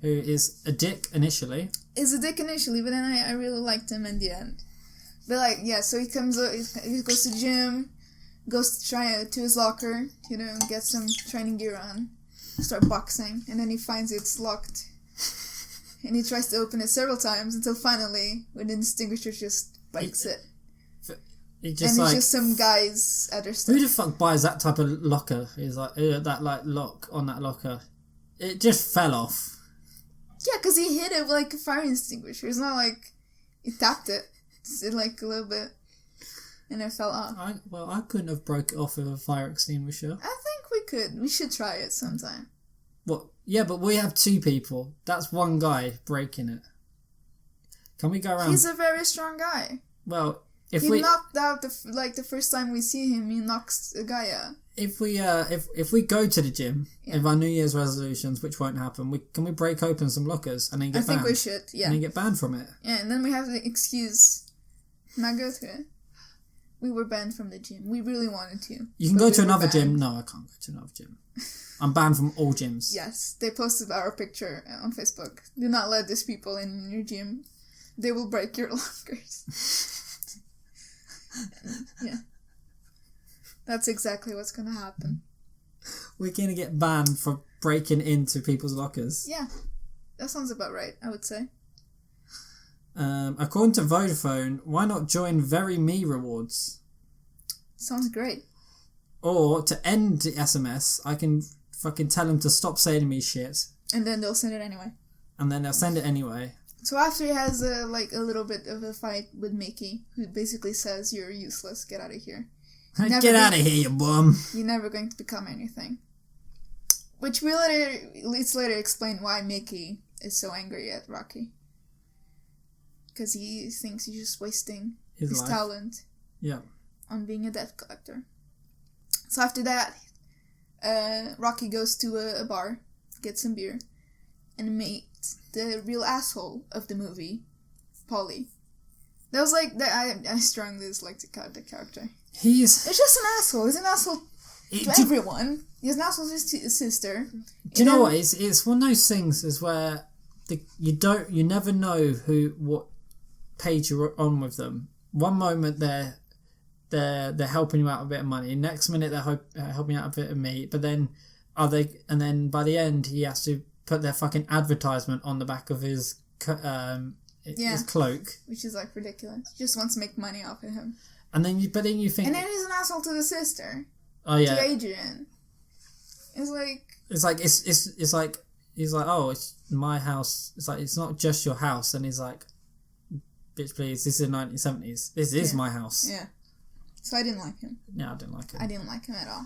Who is a dick initially. But then I really liked him in the end. But like, yeah, so he goes to the gym, goes to try to his locker, get some training gear on, start boxing, and then he finds it's locked. And he tries to open it several times until finally, when the extinguisher just breaks it. It's just some guys at their stuff. Who the fuck buys that type of locker? Is like that like lock on that locker. It just fell off. Yeah, because he hit it with like a fire extinguisher. It's not like he tapped it. It's like a little bit, and it fell off. I couldn't have broke it off with a fire extinguisher. I think we could. We should try it sometime. What? Yeah, but we have 2 people. That's one guy breaking it. Can we go around? He's a very strong guy. Well, he knocked out the first time we see him, he knocks a guy out. If we go to the gym, if our New Year's resolutions, which won't happen, can we break open some lockers and then get banned? I think we should, yeah. And then get banned from it. Yeah, and then we have the excuse not go to it. We were banned from the gym. We really wanted to. You can go to another gym. No, I can't go to another gym. I'm banned from all gyms. Yes, they posted our picture on Facebook. Do not let these people in your gym. They will break your lockers. Yeah. That's exactly what's going to happen. We're going to get banned for breaking into people's lockers. Yeah. That sounds about right, I would say. According to Vodafone, why not join Very Me rewards? Sounds great. Or to end the SMS, I can fucking tell them to stop sending me shit. And then they'll send it anyway. So after he has a little bit of a fight with Mickey, who basically says, "You're useless, get out of here. Get out of here, you bum. You're never going to become anything." Which it's later explained why Mickey is so angry at Rocky. Because he thinks he's just wasting his talent on being a debt collector. So after that, Rocky goes to a bar, gets some beer, and meets the real asshole of the movie, Paulie. That was like, I strongly disliked the character. It's just an asshole. He's an asshole to everyone. He's an asshole to his sister. Do you know what? It's one of those things is where you never know what page you're on with them. One moment they're helping you out with a bit of money. Next minute they're helping you out a bit of meat. But then and then by the end he has to put their fucking advertisement on the back of his cloak, which is like ridiculous. He just wants to make money off of him. And then you think, and then he's an asshole to the sister. Oh yeah, to Adrian. It's like he's like, oh, it's my house. It's like, it's not just your house. And he's like, bitch please, this is the 1970s. This is my house. Yeah. So I didn't like him. Yeah, I didn't like him. I didn't like him at all.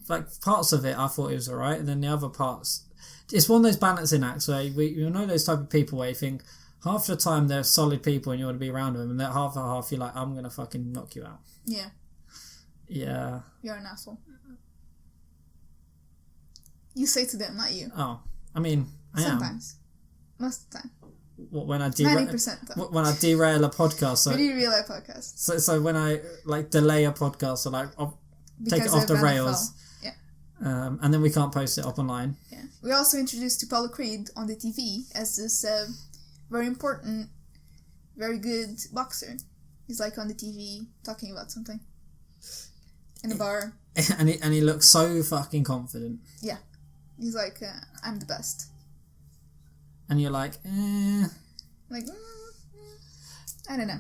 Like, parts of it I thought he was alright, and then the other parts... It's one of those balancing acts where you know those type of people where you think half the time they're solid people and you want to be around them, and that half you're like, I'm going to fucking knock you out. Yeah. Yeah. You're an asshole. You say to them, not you. Oh, I mean, I Sometimes. Most of the time. When I 90% though. When I derail a podcast. So, we derail a podcast. So when I like delay a podcast or like I'll take it off the rails. Yeah. And then we can't post it up online. Yeah. We also introduced Apollo Creed on the TV as this very important, very good boxer. He's like on the TV talking about something in a bar. And he looks so fucking confident. Yeah. He's like, I'm the best. And you're like, Like, I don't know.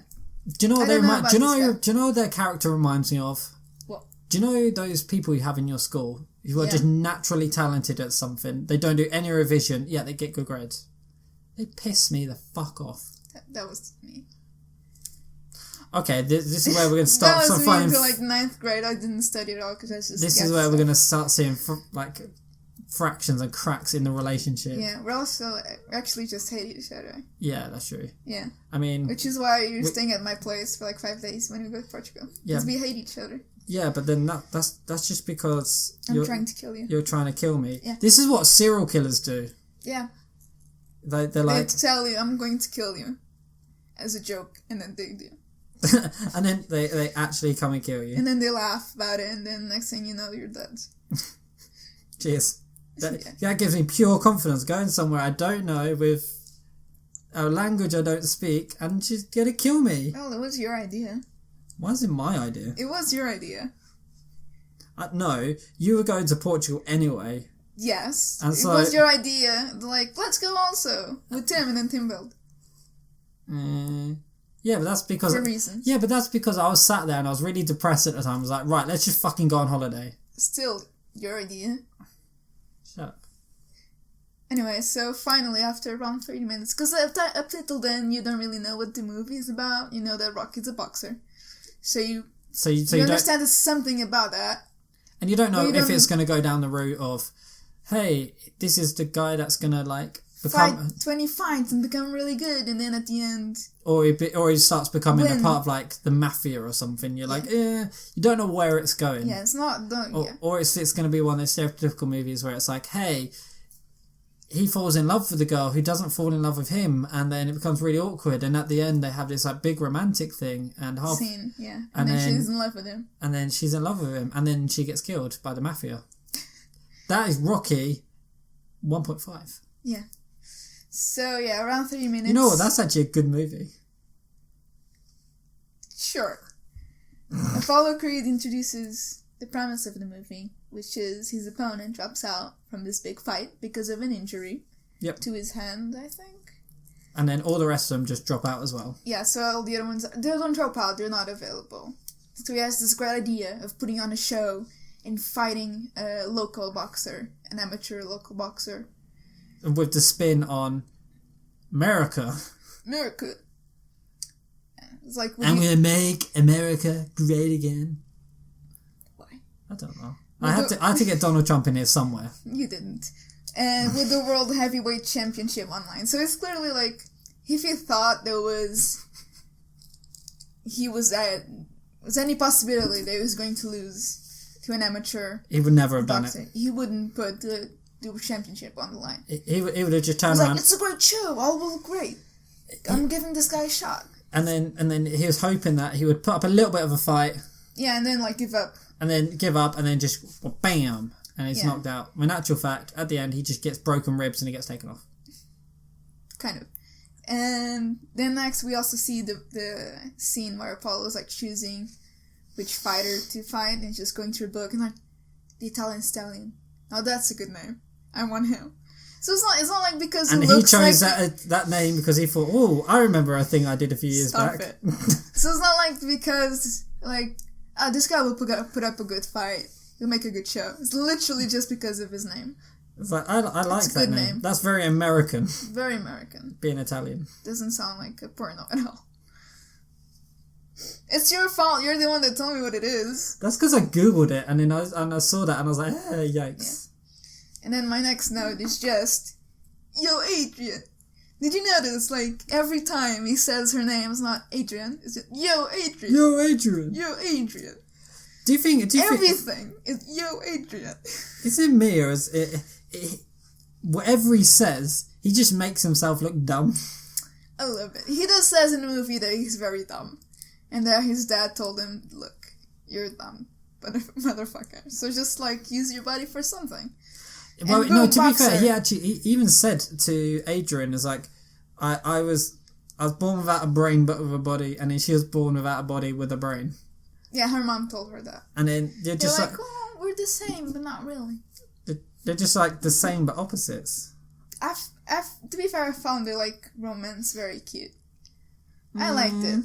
Do you know what do you know what their character reminds me of? What? Do you know those people you have in your school who are just naturally talented at something? They don't do any revision, yet they get good grades. They piss me the fuck off. That was me. Okay, this is where we're going to start. That was me until like 9th grade. I didn't study at all because I just. This is where we're going to start seeing fractions and cracks in the relationship. Yeah, we also actually just hated each other. Yeah, that's true. Yeah. I mean... Which is why you're staying at my place for like 5 days when we go to Portugal. Because we hate each other. Yeah, but then that's just because... I'm trying to kill you. You're trying to kill me. Yeah. This is what serial killers do. Yeah. They're they like... have to tell you, I'm going to kill you. As a joke. And then they do. And then they actually come and kill you. And then they laugh about it. And then next thing you know, you're dead. Cheers. That gives me pure confidence going somewhere I don't know with a language I don't speak and she's gonna kill me. Well, it was your idea. Why is it my idea? It was your idea. No, you were going to Portugal anyway. Yes. And so, it was your idea. Like, let's go also with Tim, and then Tim built. Yeah, but that's because... For reasons. Yeah, but that's because I was sat there and I was really depressed at the time. I was like, right, let's just fucking go on holiday. Still, your idea. Shut up. Anyway, so finally, after around 30 minutes, because up till then, you don't really know what the movie is about. You know that Rocky's a boxer. So you understand there's something about that. And you don't know if it's going to go down the route of, hey, this is the guy that's going to, like, become... Fight 20 fights and become really good, and then at the end... Or he starts becoming a part of, like, the mafia or something. You're like, you don't know where it's going. Yeah, it's not... Or it's going to be one of those stereotypical movies where it's like, hey, he falls in love with the girl who doesn't fall in love with him, and then it becomes really awkward, and at the end they have this, like, big romantic thing, and scene, yeah. And then she's in love with him. And then she's in love with him, and then she gets killed by the mafia. That is Rocky 1.5. Yeah. So, yeah, around 30 minutes... You know what? That's actually a good movie. Sure. Apollo Creed introduces the premise of the movie, which is his opponent drops out from this big fight because of an injury to his hand, I think. And then all the rest of them just drop out as well. Yeah, so all the other ones, they don't drop out, they're not available. So he has this great idea of putting on a show and fighting a local boxer, an amateur local boxer. And with the spin on America. America. It's like... I'm going to make America great again. Why? I don't know. I had to get Donald Trump in here somewhere. You didn't. And with the World Heavyweight Championship online. So it's clearly like, if you thought there was... was any possibility that he was going to lose to an amateur... He would never have boxer, done it. He wouldn't put the championship on the line. He would have just turned around... Like, it's a great show, all will look great. I'm giving this guy a shot. And then he was hoping that he would put up a little bit of a fight. Yeah, and then like give up. And then give up, and then just bam, and he's knocked out. In actual fact, at the end, he just gets broken ribs and he gets taken off. Kind of. And then next we also see the scene where Apollo's like choosing which fighter to fight, and just going through a book and like, the Italian Stallion. Now that's a good name. I want him. So it's not like because and he looks chose like... that name because he thought, oh, I remember a thing I did a few years back. It. So it's not like because, like, this guy will put up a good fight. He'll make a good show. It's literally just because of his name. It's like, I like that name. That's very American. Very American. Being Italian. Doesn't sound like a porno at all. It's your fault. You're the one that told me what it is. That's because I googled it and then I saw that and I was like, yikes. Yeah. And then my next note is just, yo, Adrian. Did you notice, like, every time he says her name, it's not Adrian, it's just, yo, Adrian. Yo, Adrian. Yo, Adrian. Do you think everything is yo, Adrian? Is it me or is it whatever he says, he just makes himself look dumb? A little bit. He just says in the movie that he's very dumb. And that his dad told him, look, you're dumb, motherfucker. So just, like, use your body for something. Well, no, to be fair, he even said to Adrian, is like, I was born without a brain but with a body, and then she was born without a body with a brain. Yeah, her mom told her that. And then they're just like, oh, we're the same, but not really. They're just like the same but opposites. To be fair, I found their, like, romance very cute. I liked it.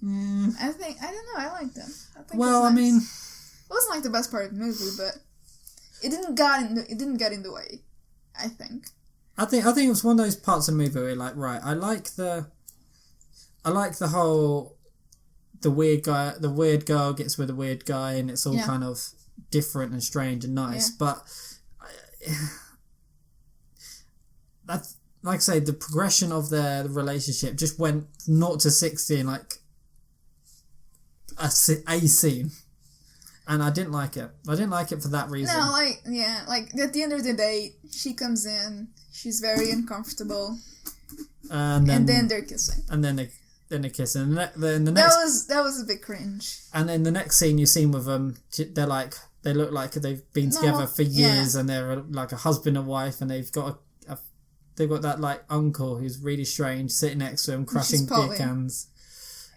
I liked them. Well, nice. I mean, it wasn't like the best part of the movie, but it didn't get in the way, I think. I think it was one of those parts of the movie where you're like, right, I like the whole the weird girl gets with a weird guy and it's all kind of different and strange and nice, but that's, like I say, the progression of their relationship just went 0 to 60 in like a scene. And I didn't like it. I didn't like it for that reason. No, like at the end of the day, she comes in, she's very uncomfortable, and then they're kissing. And then they're kissing. And then the next that was a bit cringe. And then the next scene you've seen with them, they look like they've been together for years, and they're like a husband and wife, and they've got that like uncle who's really strange sitting next to him, crushing beer cans.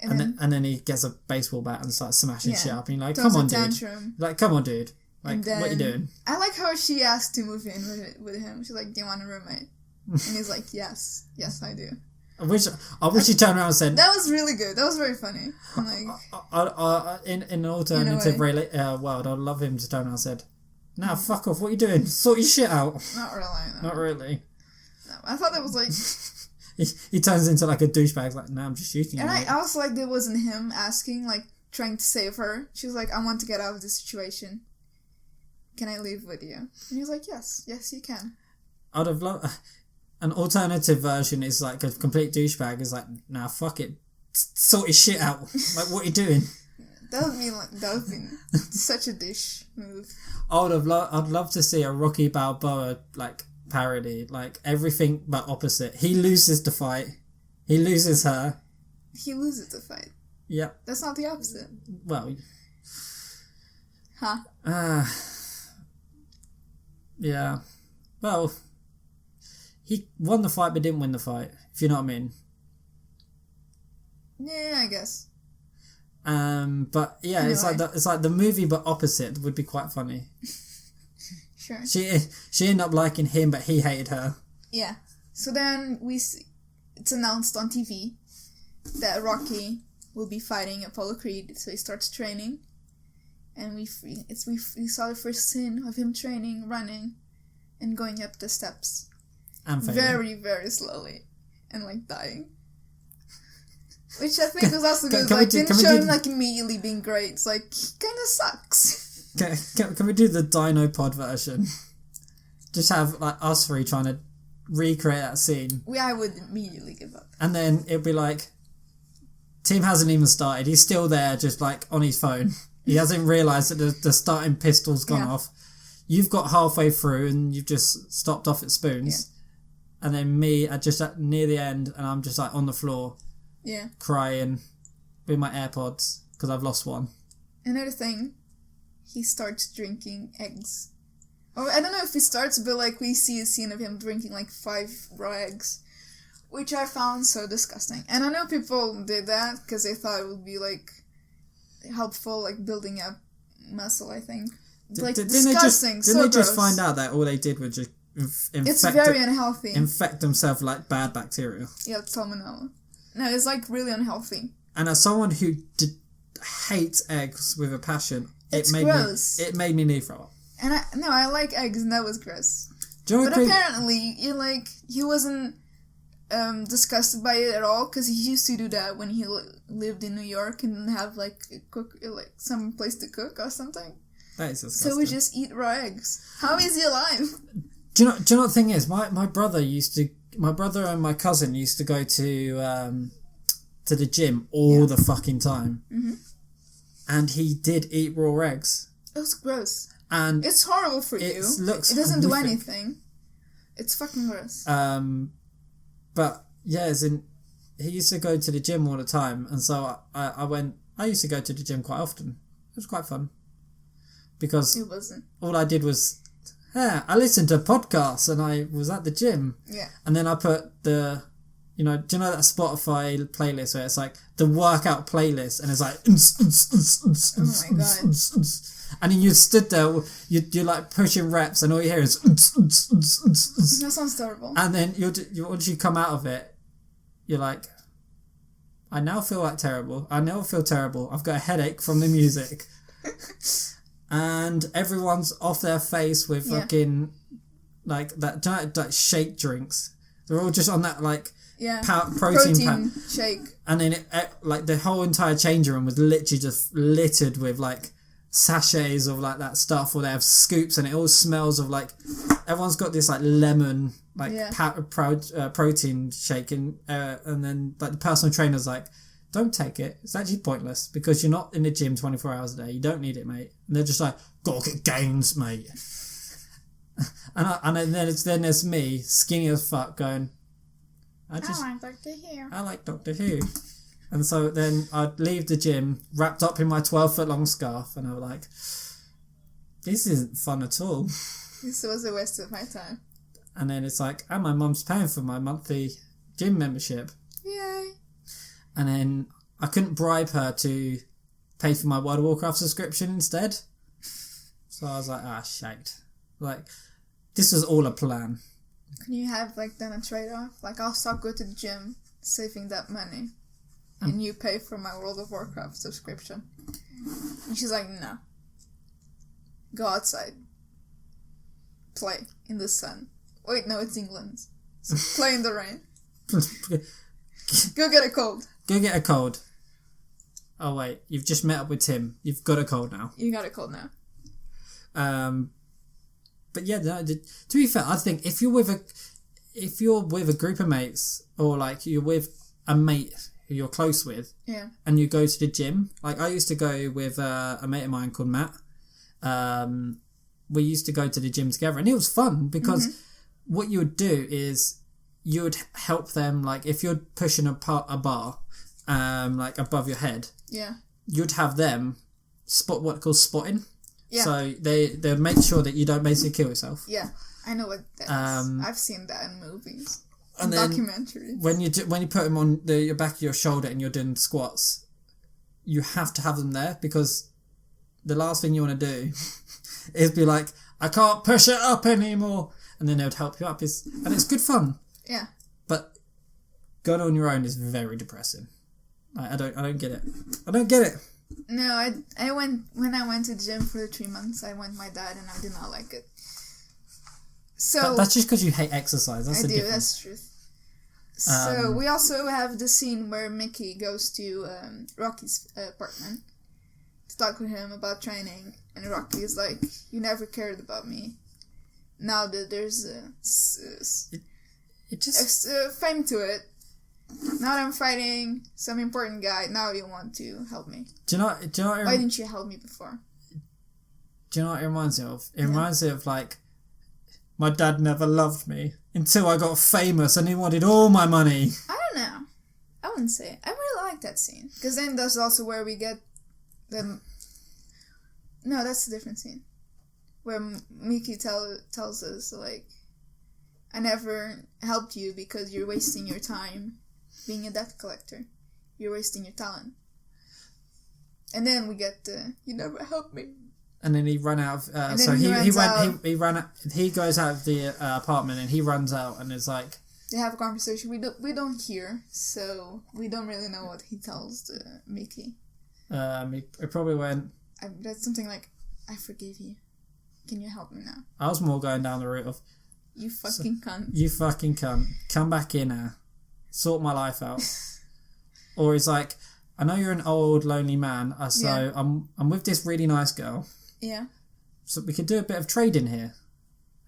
And then he gets a baseball bat and starts smashing shit up. And you're like, come on, dude. Like, come on, dude. Like, what are you doing? I like how she asked to move in with him. She's like, do you want a roommate? And he's like, yes. Yes, I do. I wish he turned around and said... That was really good. That was very funny. Like, in an alternative world, I'd love him to turn around and said, nah, fuck off. What are you doing? Sort your shit out. Not really. No. Not really. No, I thought that was like... He turns into like a douchebag. He's like, nah, I'm just shooting you. And I also like that wasn't him asking, like, trying to save her. She was like, I want to get out of this situation. Can I leave with you? And he was like, yes, you can. I'd have loved... An alternative version is like a complete douchebag. Is like, nah, fuck it. Sort your shit out. Like, what are you doing? That would be such a dish move. I'd love to see a Rocky Balboa, like, parody, like everything but opposite. He loses the fight. He loses her. He loses the fight. Yep. That's not the opposite. Well. Huh? Yeah. Well, he won the fight but didn't win the fight, if you know what I mean. Yeah, I guess. But yeah, anyway. It's like the movie but opposite would be quite funny. Sure. She ended up liking him, but he hated her. Yeah. So then it's announced on TV that Rocky will be fighting Apollo Creed. So he starts training, and we saw the first scene of him training, running, and going up the steps, and failing. Very, very slowly, and like dying. Which I think was also good. Like, didn't show him like immediately being great. It's like, he kind of sucks. Can we do the DinoPod version? Just have like us three trying to recreate that scene. I would immediately give up. And then it'd be like, team hasn't even started. He's still there, just like on his phone. He hasn't realised that the starting pistol's gone off. You've got halfway through and you've just stopped off at spoons. Yeah. And then me, just at near the end, and I'm just like on the floor. Yeah. Crying with my AirPods because I've lost one. Another thing, he starts drinking eggs. Or I don't know if he starts, but like we see a scene of him drinking like 5 raw eggs, which I found so disgusting. And I know people did that because they thought it would be like helpful, like building up muscle, I think. Like disgusting, didn't they just find out that all they did was just it's very unhealthy. Infect themselves like bad bacteria. Yeah, salmonella. No, it's like really unhealthy. And as someone who hates eggs with a passion, it made me need throw up. And I like eggs, and that was gross. But apparently, he wasn't disgusted by it at all, because he used to do that when he lived in New York and didn't have like some place to cook or something. That is disgusting. So we just eat raw eggs. How is he alive? Do you know what the thing is? My brother and my cousin used to go to the gym all the fucking time. Mm-hmm. And he did eat raw eggs. It was gross. And it's horrible for you. It doesn't do anything. It's fucking gross. But yeah, he used to go to the gym all the time, and so I used to go to the gym quite often. It was quite fun. Because it wasn't. All I did was, I listened to podcasts and I was at the gym. Yeah. And then I put do you know that Spotify playlist where it's like the workout playlist and it's like, oh my god. And then you stood there, you're like pushing reps and all you hear is, that sounds terrible. And then once you come out of it, you're like, I now feel terrible. I've got a headache from the music. And everyone's off their face with fucking like that giant like shake drinks. They're all just on that like protein shake. And then like the whole entire changing room was literally just littered with like sachets of like that stuff, or they have scoops, and it all smells of like everyone's got this like lemon like protein shake, and then like the personal trainer's like, don't take it, it's actually pointless because you're not in the gym 24 hours a day, you don't need it, mate. And they're just like, gotta get gains, mate. and then there's me, skinny as fuck, going, I like Doctor Who. And so then I'd leave the gym wrapped up in my 12-foot-long scarf, and I was like, this isn't fun at all. This was a waste of my time. And then it's like, my mum's paying for my monthly gym membership. Yay. And then I couldn't bribe her to pay for my World of Warcraft subscription instead. So I was like, shite. Like, this was all a plan. Can you have, like, done a trade-off? Like, I'll stop going to the gym, saving that money. And you pay for my World of Warcraft subscription. And she's like, no. Go outside. Play in the sun. Wait, no, it's England. So play in the rain. Go get a cold. Go get a cold. Oh, wait. You've just met up with Tim. You've got a cold now. You got a cold now. But yeah, to be fair, I think if you're with a group of mates, or like you're with a mate who you're close with, and you go to the gym, like I used to go with a mate of mine called Matt. We used to go to the gym together, and it was fun because what you would do is you would help them, like if you're pushing a bar like above your head, you'd have them spot what called spotting. Yeah. So they make sure that you don't basically kill yourself. Yeah, I know what that is. I've seen that in movies. And documentaries. When you put them on your back of your shoulder and you're doing squats, you have to have them there, because the last thing you want to do is be like, I can't push it up anymore, and then they would help you up. And it's good fun. Yeah. But going on your own is very depressing. I don't get it. I don't get it. No, when I went to the gym for the 3 months, I went with my dad and I did not like it. So that's just because you hate exercise. That's that's true. So we also have the scene where Mickey goes to Rocky's apartment to talk with him about training, and Rocky is like, "You never cared about me. Now that there's fame to it, now that I'm fighting some important guy, now you want to help me. Do you know why didn't you help me before?" Do you know what it reminds me of? It reminds me of like, my dad never loved me until I got famous and he wanted all my money. I don't know. I wouldn't say it. I really like that scene. Because then that's also where we get the... No, that's a different scene. Where Mickey tells us, like, I never helped you because you're wasting your time being a debt collector. You're wasting your talent. And then we get the, you never helped me. And then he ran out of... he goes out of the apartment and he runs out and is like... They have a conversation we don't hear, so we don't really know what he tells Mickey. He probably went... That's something like, I forgive you. Can you help me now? I was more going down the route of... You fucking cunt. You fucking cunt. Come back in here. sort my life out. Or he's like, I know you're an old, lonely man, so I'm with this really nice girl. Yeah. So we could do a bit of trading here.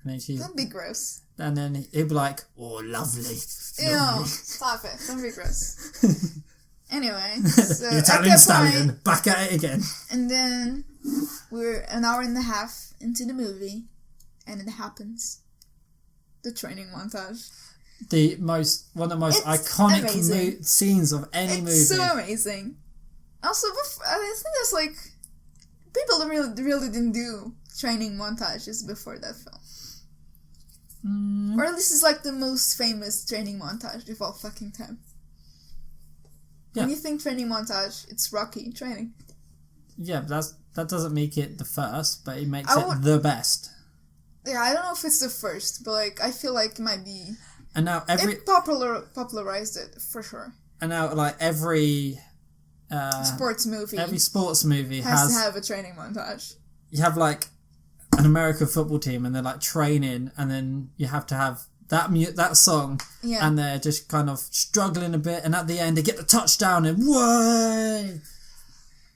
And then Don't be gross. And then he'd be like, oh, lovely. Ew, stop it. Don't be gross. Anyway, so Italian stallion, back at it again. And then we're an hour and a half into the movie, and it happens. The training montage. One of the most iconic scenes of any movie. It's so amazing. Also, I think there's like people that really didn't do training montages before that film. Or at least it's like the most famous training montage of all fucking time. Yeah. When you think training montage, it's Rocky training. Yeah, but that doesn't make it the first, but it makes it the best. Yeah, I don't know if it's the first, but like I feel like it might be. And now it popularized it for sure. And now like every sports movie has to have a training montage. You have like an American football team, and they're like training, and then you have to have that song, and they're just kind of struggling a bit, and at the end they get the touchdown and way,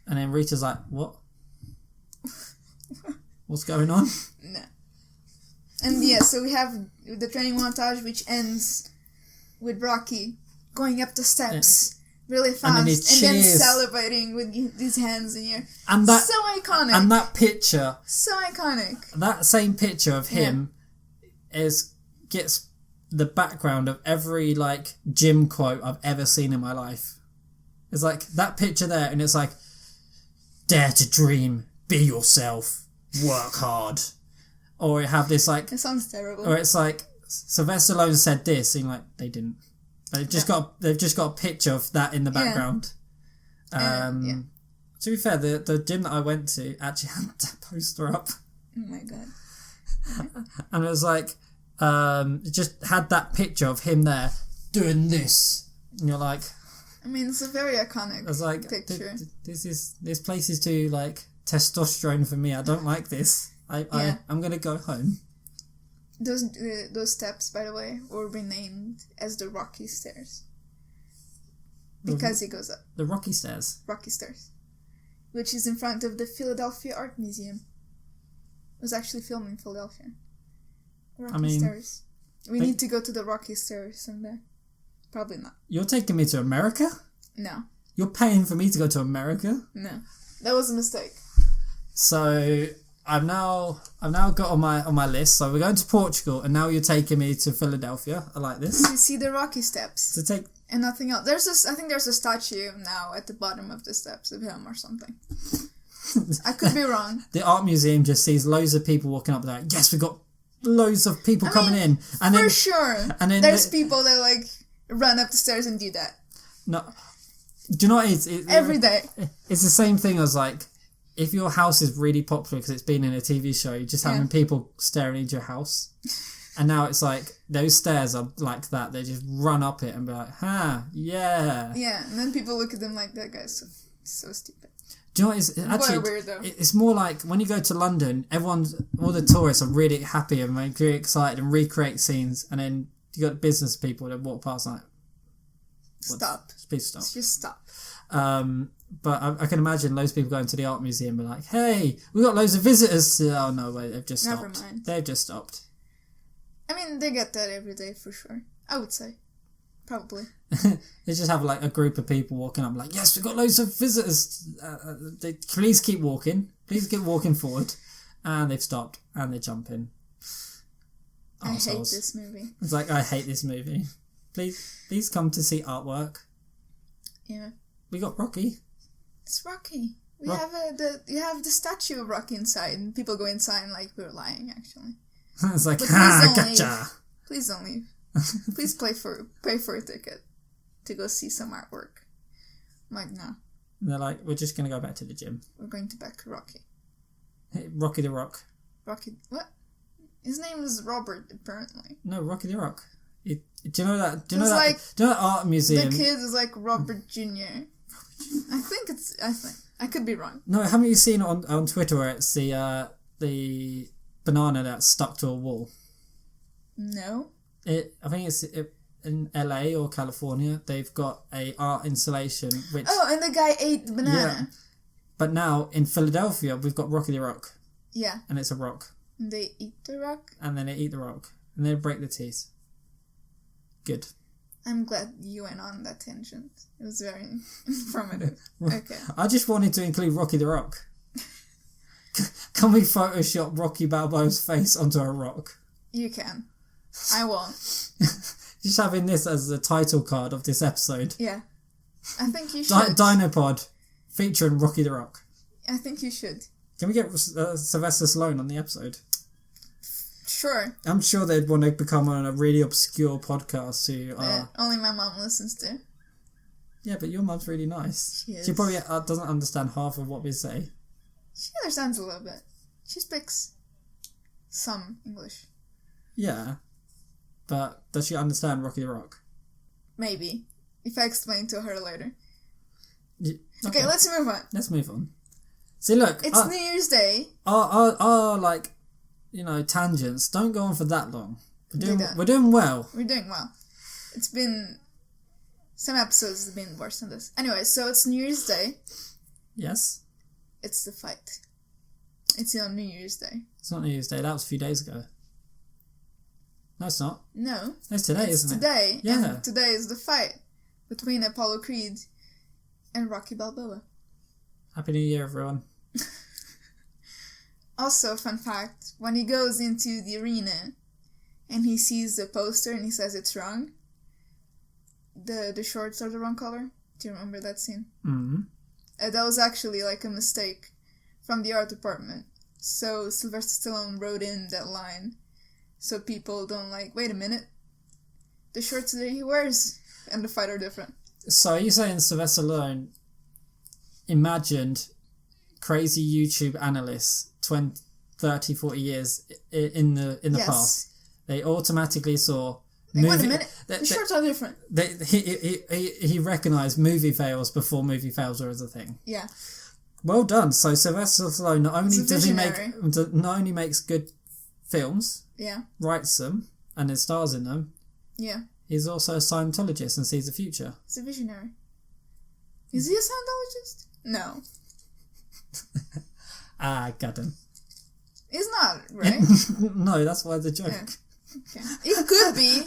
and then Rita's like, what? What's going on? No. And so we have the training montage, which ends with Rocky going up the steps really fast, and then celebrating with his hands in your... And that, so iconic. And that picture... So iconic. That same picture of him gets the background of every like gym quote I've ever seen in my life. It's like that picture there, and it's like, dare to dream, be yourself, work hard. Or you have this like... It sounds terrible. Or it's like, Sylvester Stallone said this, and like, they didn't. They've just got a picture of that in the background. To be fair, the gym that I went to actually had that poster up. Oh my god. And it was like, it just had that picture of him there doing this. And you're like... I mean, it's a very iconic picture. This place is too, like, testosterone for me. I don't like this. I'm going to go home. Those steps, by the way, were renamed as the Rocky Stairs. Because he goes up. The Rocky Stairs? Rocky Stairs. Which is in front of the Philadelphia Art Museum. It was actually filmed in Philadelphia. Stairs. We need to go to the Rocky Stairs someday. Probably not. You're taking me to America? No. You're paying for me to go to America? No. That was a mistake. So... I've now got on my list. So we're going to Portugal, and now you're taking me to Philadelphia. I like this. You see the Rocky steps. And nothing else. I think there's a statue now at the bottom of the steps of him or something. I could be wrong. The art museum just sees loads of people walking up there. Yes, we've got loads of people coming in. And for sure. And then there's people that like run up the stairs and do that. No, do you know what it is? Every day. It's the same thing as like, if your house is really popular because it's been in a TV show, you're just having people staring into your house. And now it's like, those stairs are like that. They just run up it and be like, yeah. Yeah, and then people look at them like, that guy's so stupid. Do you know what it's actually... What a weirdo. It's more like, when you go to London, all the tourists are really happy and really excited and recreate scenes. And then you got business people that walk past like... Stop. Please stop. Just stop. But I can imagine loads of people going to the art museum and be like, hey, we got loads of visitors. Oh, no, wait, they've just stopped. Never mind. They've just stopped. I mean, they get that every day for sure. I would say. Probably. They just have like a group of people walking up like, yes, we've got loads of visitors. Please keep walking. Please keep walking forward. And they've stopped. And they're jumping. I hate this movie. It's like, I hate this movie. Please come to see artwork. Yeah. We got Rocky. It's Rocky. You have the statue of Rocky inside, and people go inside and like, we're lying, actually. It's like, gotcha. Please don't leave. Please pay for a ticket to go see some artwork. I'm like, no. And they're like, we're just going to go back to the gym. We're going back to Rocky. Hey, Rocky the Rock. Rocky, what? His name is Robert, apparently. No, Rocky the Rock. Do you know that? Do you know that art museum? The kid is like Robert Jr. I think. I could be wrong. No, haven't you seen it on Twitter where it's the banana that's stuck to a wall? No. I think it's in LA or California, they've got a art installation which... Oh, and the guy ate the banana. Yeah. But now, in Philadelphia, we've got Rocky the Rock. Yeah. And it's a rock. And they eat the rock? And then they eat the rock. And they break the teeth. Good. I'm glad you went on that tangent. It was very informative. Okay. I just wanted to include Rocky the Rock. Can we Photoshop Rocky Balboa's face onto a rock? You can. I won't. Just having this as the title card of this episode. Yeah. I think you should. DinoPod featuring Rocky the Rock. I think you should. Can we get Sylvester Stallone on the episode? Sure. I'm sure they'd want to become on a really obscure podcast only my mom listens to. Yeah, but your mum's really nice. She probably doesn't understand half of what we say. She understands a little bit. She speaks some English. Yeah. But does she understand Rocky the Rock? Maybe. If I explain to her later. Okay, let's move on. Let's move on. See, look. It's New Year's Day. Our like, tangents don't go on for that long. We're doing well. We're doing well. It's been... Some episodes have been worse than this. Anyway, so it's New Year's Day. Yes. It's the fight. It's on New Year's Day. It's not New Year's Day. That was a few days ago. No, it's not. No. It's today, isn't it? Today. Yeah. And today is the fight between Apollo Creed and Rocky Balboa. Happy New Year, everyone. Also, fun fact, when he goes into the arena and he sees the poster and he says it's wrong, the shorts are the wrong color. Do you remember that scene? Mm-hmm. That was actually like a mistake from the art department. So Sylvester Stallone wrote in that line so people don't wait a minute, the shorts that he wears and the fight are different. So are you saying Sylvester Stallone imagined crazy YouTube analysts 20, 30, 40 years in the past? They automatically saw... wait a minute, the shorts are different. He recognised movie fails before movie fails were a thing. Yeah. Well done. So Sylvester Stallone not only makes good films, writes them, and then stars in them. Yeah. He's also a Scientologist and sees the future. He's a visionary. Is he a Scientologist? No. Got him. He's not, right? No, that's why the joke. Yeah. Okay. It could be.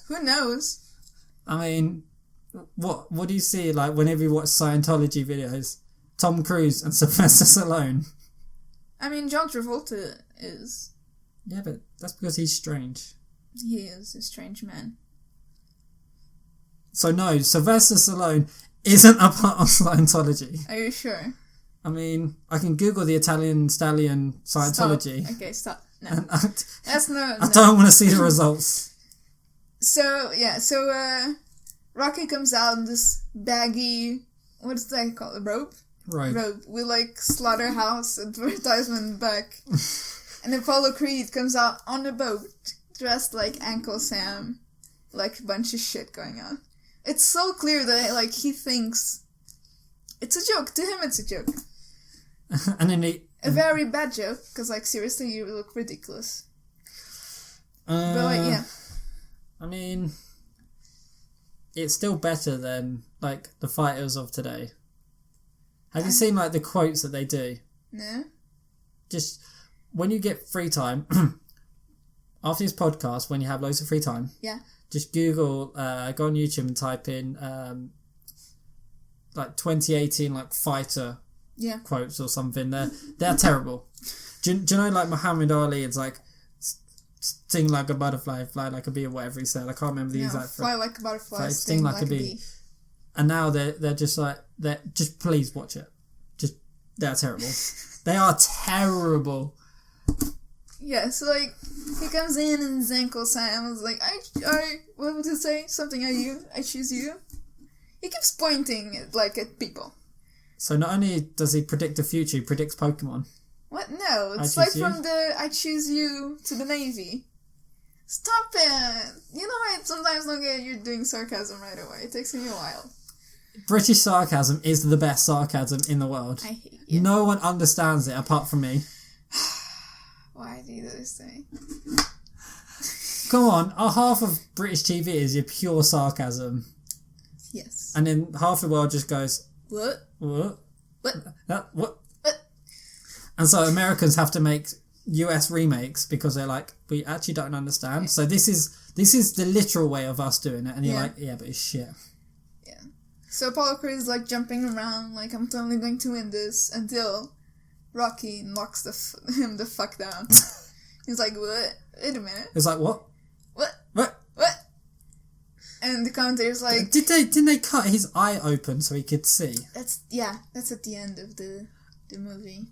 Who knows? I mean, what do you see whenever you watch Scientology videos? Tom Cruise and Sylvester Stallone. I mean, John Travolta is. Yeah, but that's because he's strange. He is a strange man. So no, Sylvester Stallone isn't a part of Scientology. Are you sure? I mean, I can Google the Italian Stallion Scientology. Stop. Okay, stop. No. That's no. I don't want to see the results. So Rocky comes out in this baggy, what's that called? Robe with slaughterhouse advertisement back. And Apollo Creed comes out on the boat dressed like Uncle Sam, a bunch of shit going on. It's so clear that he thinks it's a joke. To him, it's a joke. And then a very bad joke, because seriously, you look ridiculous. But yeah. I mean, it's still better than the fighters of today. Have you seen the quotes that they do? No. Just when you get free time after this podcast, when you have loads of free time. Yeah. Just Google, go on YouTube and type in 2018 fighter quotes or something. They're terrible. Do you know Muhammad Ali? It's sting like a butterfly, fly like a bee, or whatever he said. I can't remember the exact. Fly like a butterfly, sting like a bee. And now they're just just please watch it. They're terrible. They are terrible. Yeah, so he comes in and his Uncle Sam is I what would he say? Something at you. I choose you. He keeps pointing at people. So not only does he predict the future, he predicts Pokemon. What? No, it's from the I choose you to the Navy. Stop it! You know I sometimes don't get you're doing sarcasm right away. It takes me a while. British sarcasm is the best sarcasm in the world. I hate you. No one understands it apart from me. Why do you do this to me? Come on, a half of British TV is your pure sarcasm. Yes. And then half the world just goes, What? What? What? What? What? And so Americans have to make US remakes because they're like, we actually don't understand. Okay. So this is the literal way of us doing it. And you're like, yeah, but it's shit. Yeah. So Apollo Creed is like jumping around like, I'm totally going to win this, until Rocky knocks him the fuck down. He's like, what? Wait a minute. It's like, what? What? And the commentator's like, didn't they cut his eye open so he could see? That's at the end of the movie.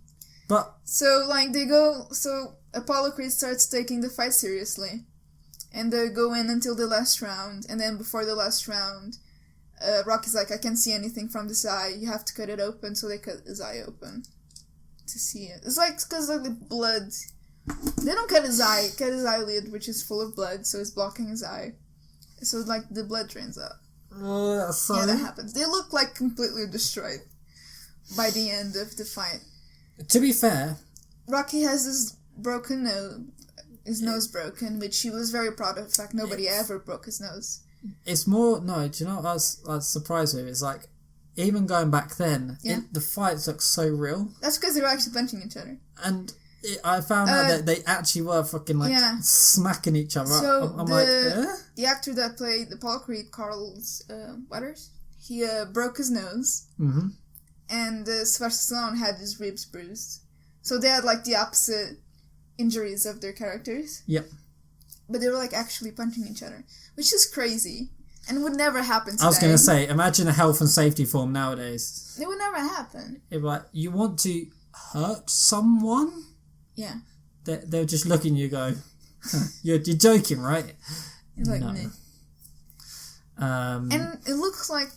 But so Apollo Creed starts taking the fight seriously, and they go in until the last round, and then before the last round, Rocky's like, I can't see anything from this eye, you have to cut it open. So they cut his eye open to see it. It's like, because of the blood. They don't cut his eye, cut his eyelid, which is full of blood, so it's blocking his eye. So, like, the blood drains out. That's so... Yeah, that happens. They look, like, completely destroyed by the end of the fight. To be fair... Rocky has his broken nose, his nose broken, which he was very proud of. Like, nobody ever broke his nose. It's more... No, do you know what I was surprised with? It's like, even going back then, the fights look so real. That's because they were actually punching each other. And... I found out that they actually were fucking, like, smacking each other. So I'm the actor that played Apollo Creed, Carl Weathers, he broke his nose. Mm-hmm. And Sylvester Stallone had his ribs bruised. So they had, like, the opposite injuries of their characters. Yep. But they were, like, actually punching each other, which is crazy. And would never happen today. I was going to say, imagine a health and safety form nowadays. It would never happen. It'd be like, you want to hurt someone? Yeah. They'll just look at you and go, you're joking, right? It's like, no. And it looks like,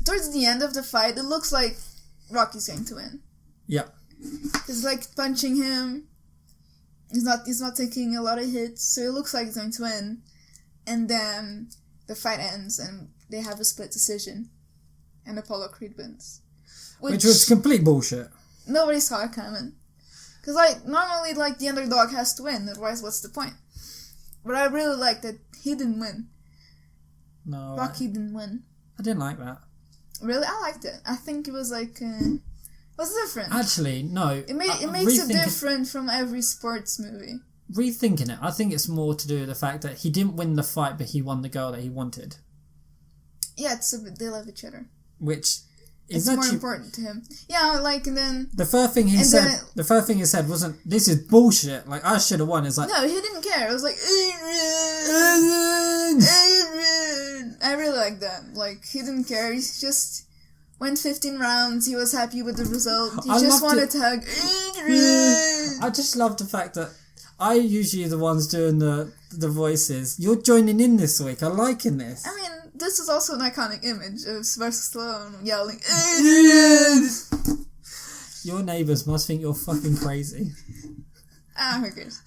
towards the end of the fight, it looks like Rocky's going to win. Yeah. Because, like, punching him, he's not taking a lot of hits, so it looks like he's going to win. And then the fight ends, and they have a split decision. And Apollo Creed wins. Which was complete bullshit. Nobody saw it coming. Because, like, normally, like, the underdog has to win, otherwise what's the point? But I really like that he didn't win. No. Rocky didn't win. I didn't like that. Really? I liked it. I think it was, like, it was different. Actually, no. It makes it different from every sports movie. Rethinking it, I think it's more to do with the fact that he didn't win the fight, but he won the girl that he wanted. Yeah, they love each other. Which... It's more important to him. Yeah, like, and then... The first thing he said wasn't, this is bullshit, like, I should have won. It's like... No, he didn't care. It was like, Adrian! I really like that. Like, he didn't care. He just went 15 rounds. He was happy with the result. He just wanted to hug Adrian! I just love the fact that I usually the ones doing the voices. You're joining in this week. I'm liking this. I mean... This is also an iconic image of Sylvester Stallone yelling, Adrian! Your neighbours must think you're fucking crazy. Who cares?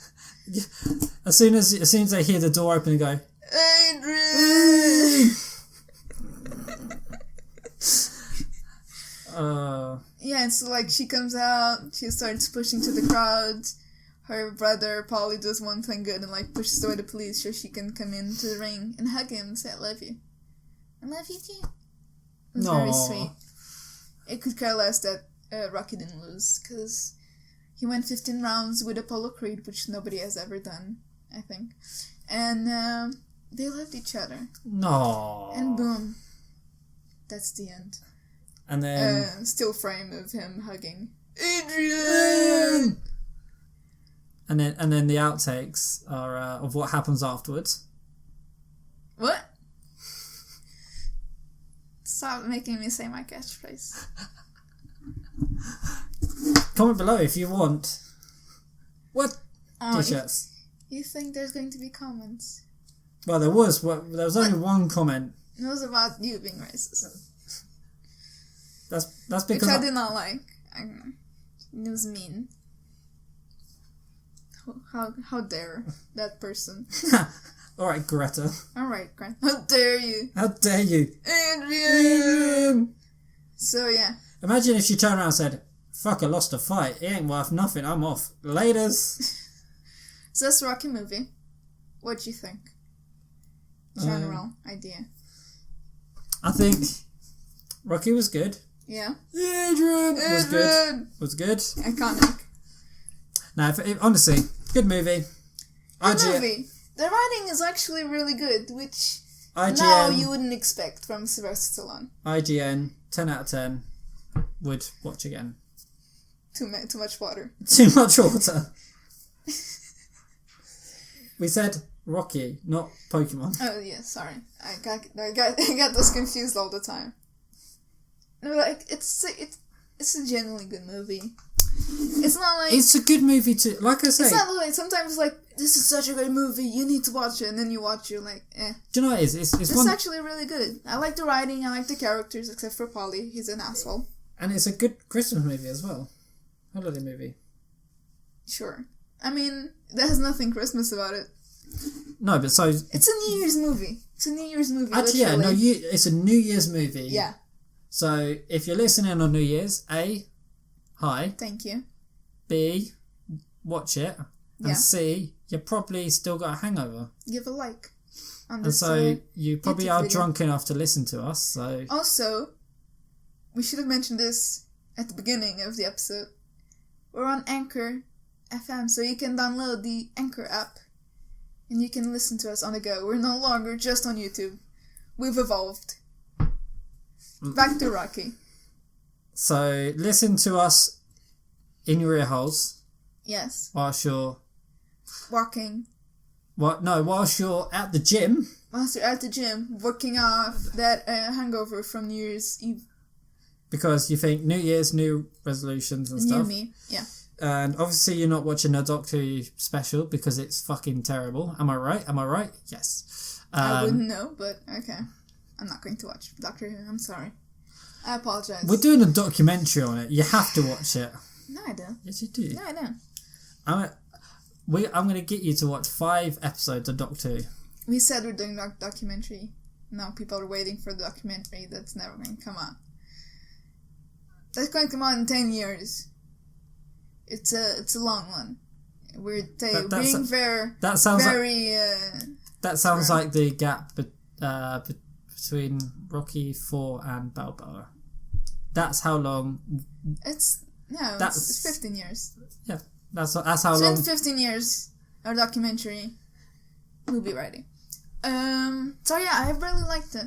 As soon as they hear the door open and go, Adrian! Yeah, and so, like, she comes out, she starts pushing to the crowd. Her brother, Paulie, does one thing good and, like, pushes away the police so she can come into the ring and hug him and say, I love you. I love you too. It was very sweet. It could care less that Rocky didn't lose, because he went 15 rounds with Apollo Creed, which nobody has ever done, I think. And they loved each other. No. And boom. That's the end. And then... still frame of him hugging Adrian! And then the outtakes are of what happens afterwards. What? Stop making me say my catchphrase. Comment below if you want. What t-shirts? You think there's going to be comments? Well, there was only one comment. It was about you being racist. That's because which I did not like. It was mean. How dare that person? Alright, Greta. Alright, Greta. How dare you? How dare you? Adrian! So, yeah. Imagine if she turned around and said, fuck, I lost a fight. It ain't worth nothing. I'm off. Laters. So that's the Rocky movie. What do you think? General idea. I think Rocky was good. Yeah. Adrian was good. Was good. Iconic. Now, honestly, good movie. Good movie. The writing is actually really good, which IGN, now you wouldn't expect from Sylvester Stallone. IGN, 10 out of 10. Would watch again. Too much water. Too much water. We said Rocky, not Pokemon. Oh yeah, sorry. I got those confused all the time. No, like it's a genuinely good movie. It's not like it's a good movie too. Like I say, it's not like sometimes like this is such a great movie. You need to watch it, and then you watch it, you're like, eh. Do you know what it is? It's actually really good. I like the writing. I like the characters, except for Polly. He's an asshole. And it's a good Christmas movie as well. Holiday movie. Sure. I mean, there's nothing Christmas about it. No, but so it's a New Year's movie. Actually, yeah, no, it's a New Year's movie. Yeah. So if you're listening on New Year's, A, hi. Thank you. B, watch it. And C, you probably still got a hangover. Give a like on this. And so you probably are drunk enough to listen to us. So also, we should have mentioned this at the beginning of the episode. We're on Anchor FM, so you can download the Anchor app and you can listen to us on the go. We're no longer just on YouTube. We've evolved. Back to Rocky. So listen to us in your ear holes. Yes. Whilst you're walking. Whilst you're at the gym. Whilst you're at the gym, working off that hangover from New Year's Eve. Because you think New Year's, new resolutions and stuff. New me, yeah. And obviously you're not watching a Doctor Who special because it's fucking terrible. Am I right? Yes. I wouldn't know, but okay. I'm not going to watch Doctor Who. I'm sorry. I apologize. We're doing a documentary on it. You have to watch it. No, I don't. Yes, you do. No, I don't. I'm going to get you to watch 5 episodes of Doctor Who. We said we're doing a documentary. Now people are waiting for the documentary that's never going to come out. That's going to come out in 10 years. It's a long one. We're being very... That sounds like the gap between Rocky 4 and Balboa. That's how long... It's 15 years. Yeah, that's how so long... in 15 years, our documentary will be ready. So yeah, I really liked it.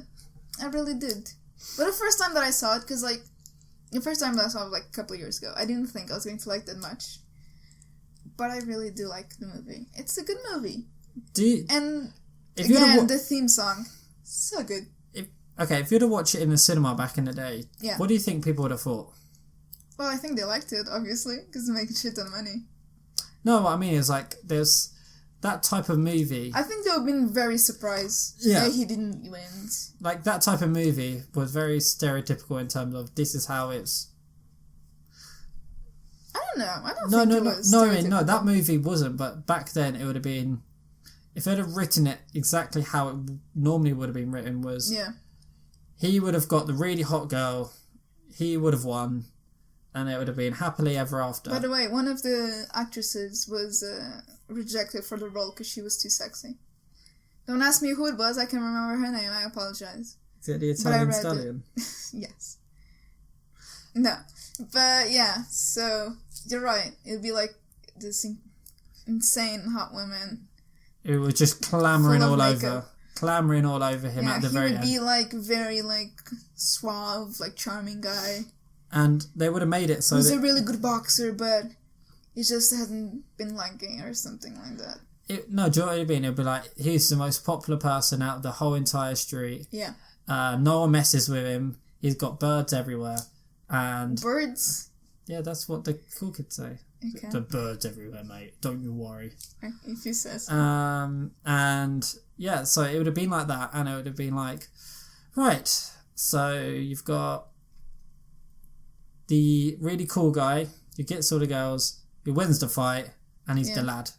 I really did. But the first time that I saw it, the first time that I saw it was like a couple of years ago. I didn't think I was going to like that much. But I really do like the movie. It's a good movie. The theme song, so good. If you'd have watched it in the cinema back in the day, yeah. What do you think people would have thought? Well, I think they liked it, obviously, because they make a shit ton of money. No, what I mean is, like, there's that type of movie... I think they would have been very surprised that he didn't win. Like, that type of movie was very stereotypical in terms of, this is how it's... I don't know. I don't think it was stereotypical. No, that movie wasn't, but back then it would have been... If they'd have written it exactly how it normally would have been written was... Yeah. He would have got the really hot girl, he would have won, and it would have been happily ever after. By the way, one of the actresses was rejected for the role because she was too sexy. Don't ask me who it was, I can remember her name, I apologize. Is it the Italian stallion? Yes. No. But yeah, so you're right. It'd be like this insane hot woman. It was just clamouring all over him at the very end. He would be like very like suave, like charming guy. And they would have made it so he's a really good boxer, but he just hasn't been liking or something like that. Do you know what it would be? It would be like, he's the most popular person out of the whole entire street. Yeah. No one messes with him. He's got birds everywhere. And birds? Yeah, that's what the cool kids say. Okay. The birds everywhere, mate. Don't you worry. If you say so. And yeah, so it would have been like that, and it would have been like, right, so you've got the really cool guy who gets all the girls, who wins the fight, and he's the lad.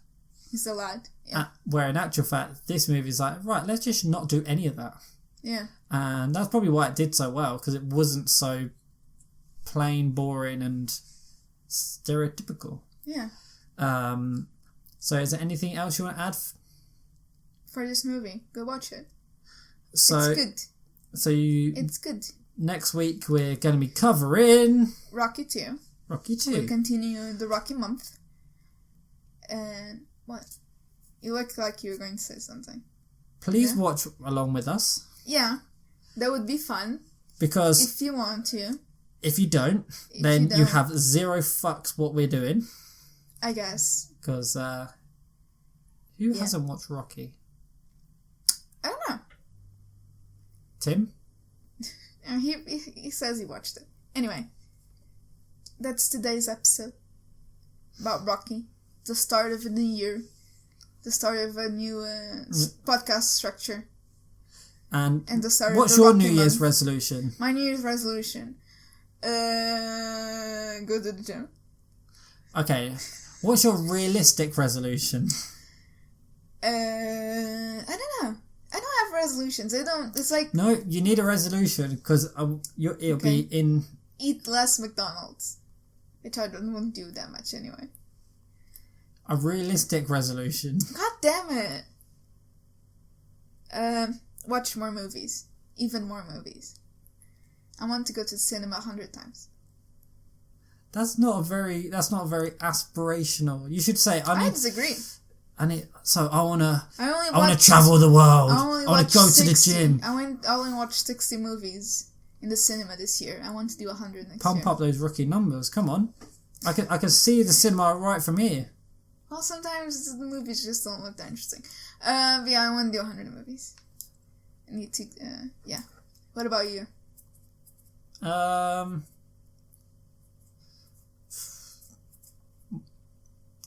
He's the lad, yeah. Where in actual fact, this movie's like, right, let's just not do any of that. Yeah. And that's probably why it did so well, because it wasn't so plain, boring, and stereotypical. Yeah. So is there anything else you want to add? for this movie. Go watch it. So it's good. It's good. Next week we're going to be covering Rocky 2. Rocky 2. We'll continue the Rocky month. And what? You look like you were going to say something. Please watch along with us. Yeah, that would be fun. Because if you want to. If you don't, then you have zero fucks what we're doing. I guess. Because who hasn't watched Rocky? I don't know. Tim? He says he watched it. Anyway, that's today's episode about Rocky. The start of a new year. The start of a new podcast structure. And the start what's of the your Rocky New Year's month. resolution? My New Year's resolution? Go to the gym. Okay. What's your realistic resolution? I don't know. I don't have resolutions. It's like... No, you need a resolution because it'll be in... Eat less McDonald's. Which I won't do that much anyway. A realistic resolution. God damn it. Watch more movies. Even more movies. I want to go to the cinema 100 times. That's not a very aspirational. You should say I disagree. I want to travel the world. I want to go to the gym. I only watched 60 movies in the cinema this year. I want to do 100 next year. Pump up those rookie numbers. Come on. I can see the cinema right from here. Well, sometimes the movies just don't look that interesting. But yeah, I want to do 100 movies. I need to, yeah. What about you?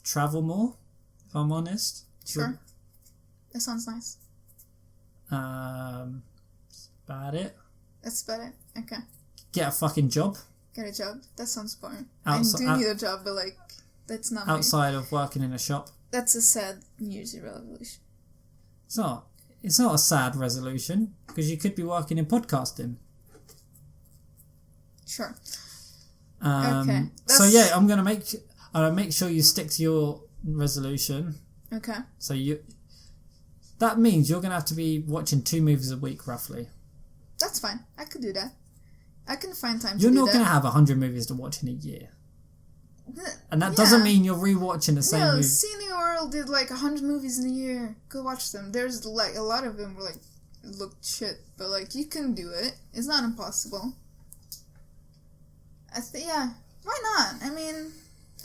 Travel more, if I'm honest. Sure. That sounds nice. That's about it. That's about it? Okay. Get a fucking job. Get a job? That sounds boring. I do need a job, but like, that's not outside of working in a shop. That's a sad New Year's resolution. It's not a sad resolution, because you could be working in podcasting. Sure. Okay. So yeah, I'm gonna make sure you stick to your resolution. Okay. So that means you're gonna have to be watching 2 movies a week, roughly. That's fine. I could do that. I can find time to do that. You're not gonna have 100 movies to watch in a year. And that doesn't mean you're rewatching the same movie. Cineworld did like 100 movies in a year. Go watch them. There's like a lot of them were like looked shit, but like you can do it. It's not impossible. Yeah, why not? I mean,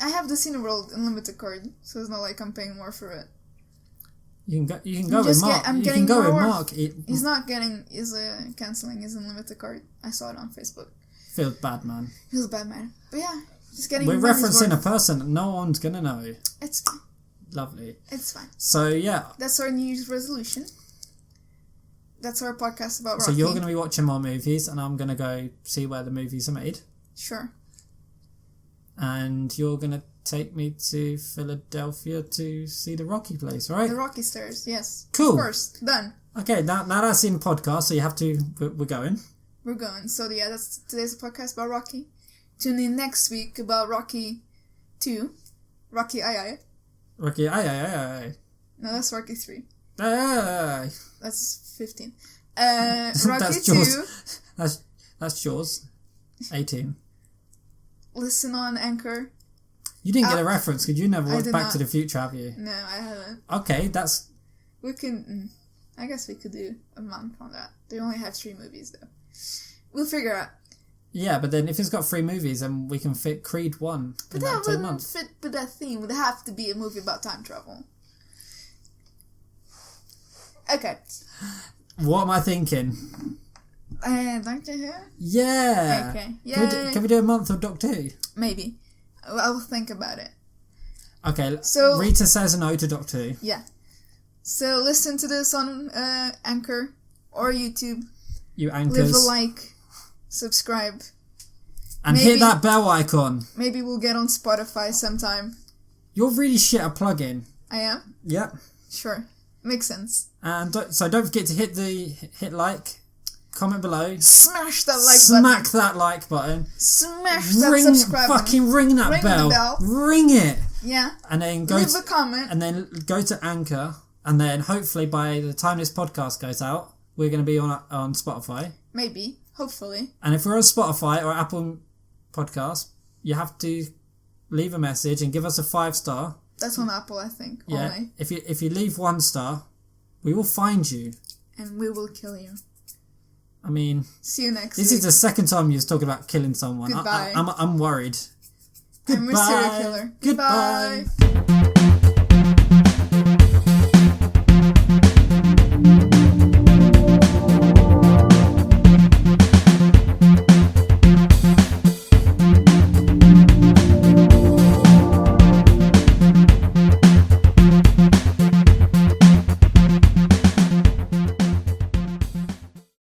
I have the Cineworld Unlimited card, so it's not like I'm paying more for it. You can go with Mark. You can go with Mark. He's cancelling his Unlimited card. I saw it on Facebook. Feels bad, man. Feels bad, man. But yeah. We're referencing a person that no one's gonna know. It's fine. Lovely. It's fine. So yeah. That's our New Year's resolution. That's our podcast about Rocky. So you're gonna be watching more movies, and I'm gonna go see where the movies are made. Sure. And you're gonna take me to Philadelphia to see the Rocky place, right? The Rocky Stairs, yes. Cool. Of course. Done. Okay, now that's in podcast, so you have to. We're going. We're going. So yeah, that's today's podcast about Rocky. Tune in next week about Rocky 2. Rocky Aye. Rocky Aye. No, that's Rocky 3. Aye. That's 15. Rocky that's 2. Jaws. That's Jaws. 18. Listen on Anchor. You didn't get a reference because you never watched Back to the Future, have you? No, I haven't. Okay, that's... We can... I guess we could do a month on that. They only have 3 movies, though. We'll figure out. Yeah, but then if it's got 3 movies, then we can fit Creed 1 but in that 10 months. But that wouldn't fit with that theme. It would have to be a movie about time travel. Okay. What am I thinking? Doctor Who? Yeah. Okay. Yeah. Can we do a month of Doctor Who? Maybe. I'll think about it. Okay. So Rita says no to Doctor Who. Yeah. So listen to this on Anchor or YouTube. You anchors. Leave a like. Subscribe. And hit that bell icon. Maybe we'll get on Spotify sometime. You're really shit at plug-in. I am? Yep. Sure. Makes sense. And don't forget to hit like, comment below. Smash that like button. Smack that like button. Smash that subscribe button. Fucking ring that bell. The bell. Ring it. Yeah. And then leave a comment. And then go to Anchor And then hopefully by the time this podcast goes out, we're going to be on Spotify. Maybe. Hopefully. And if we're on Spotify or Apple Podcasts, you have to leave a message and give us a 5-star. That's on Apple, I think. Yeah. Only. If you leave 1 star, we will find you. And we will kill you. I mean... See you next week. This is the second time you've talked about killing someone. Goodbye. I'm worried. I'm a serial killer. Goodbye. Goodbye.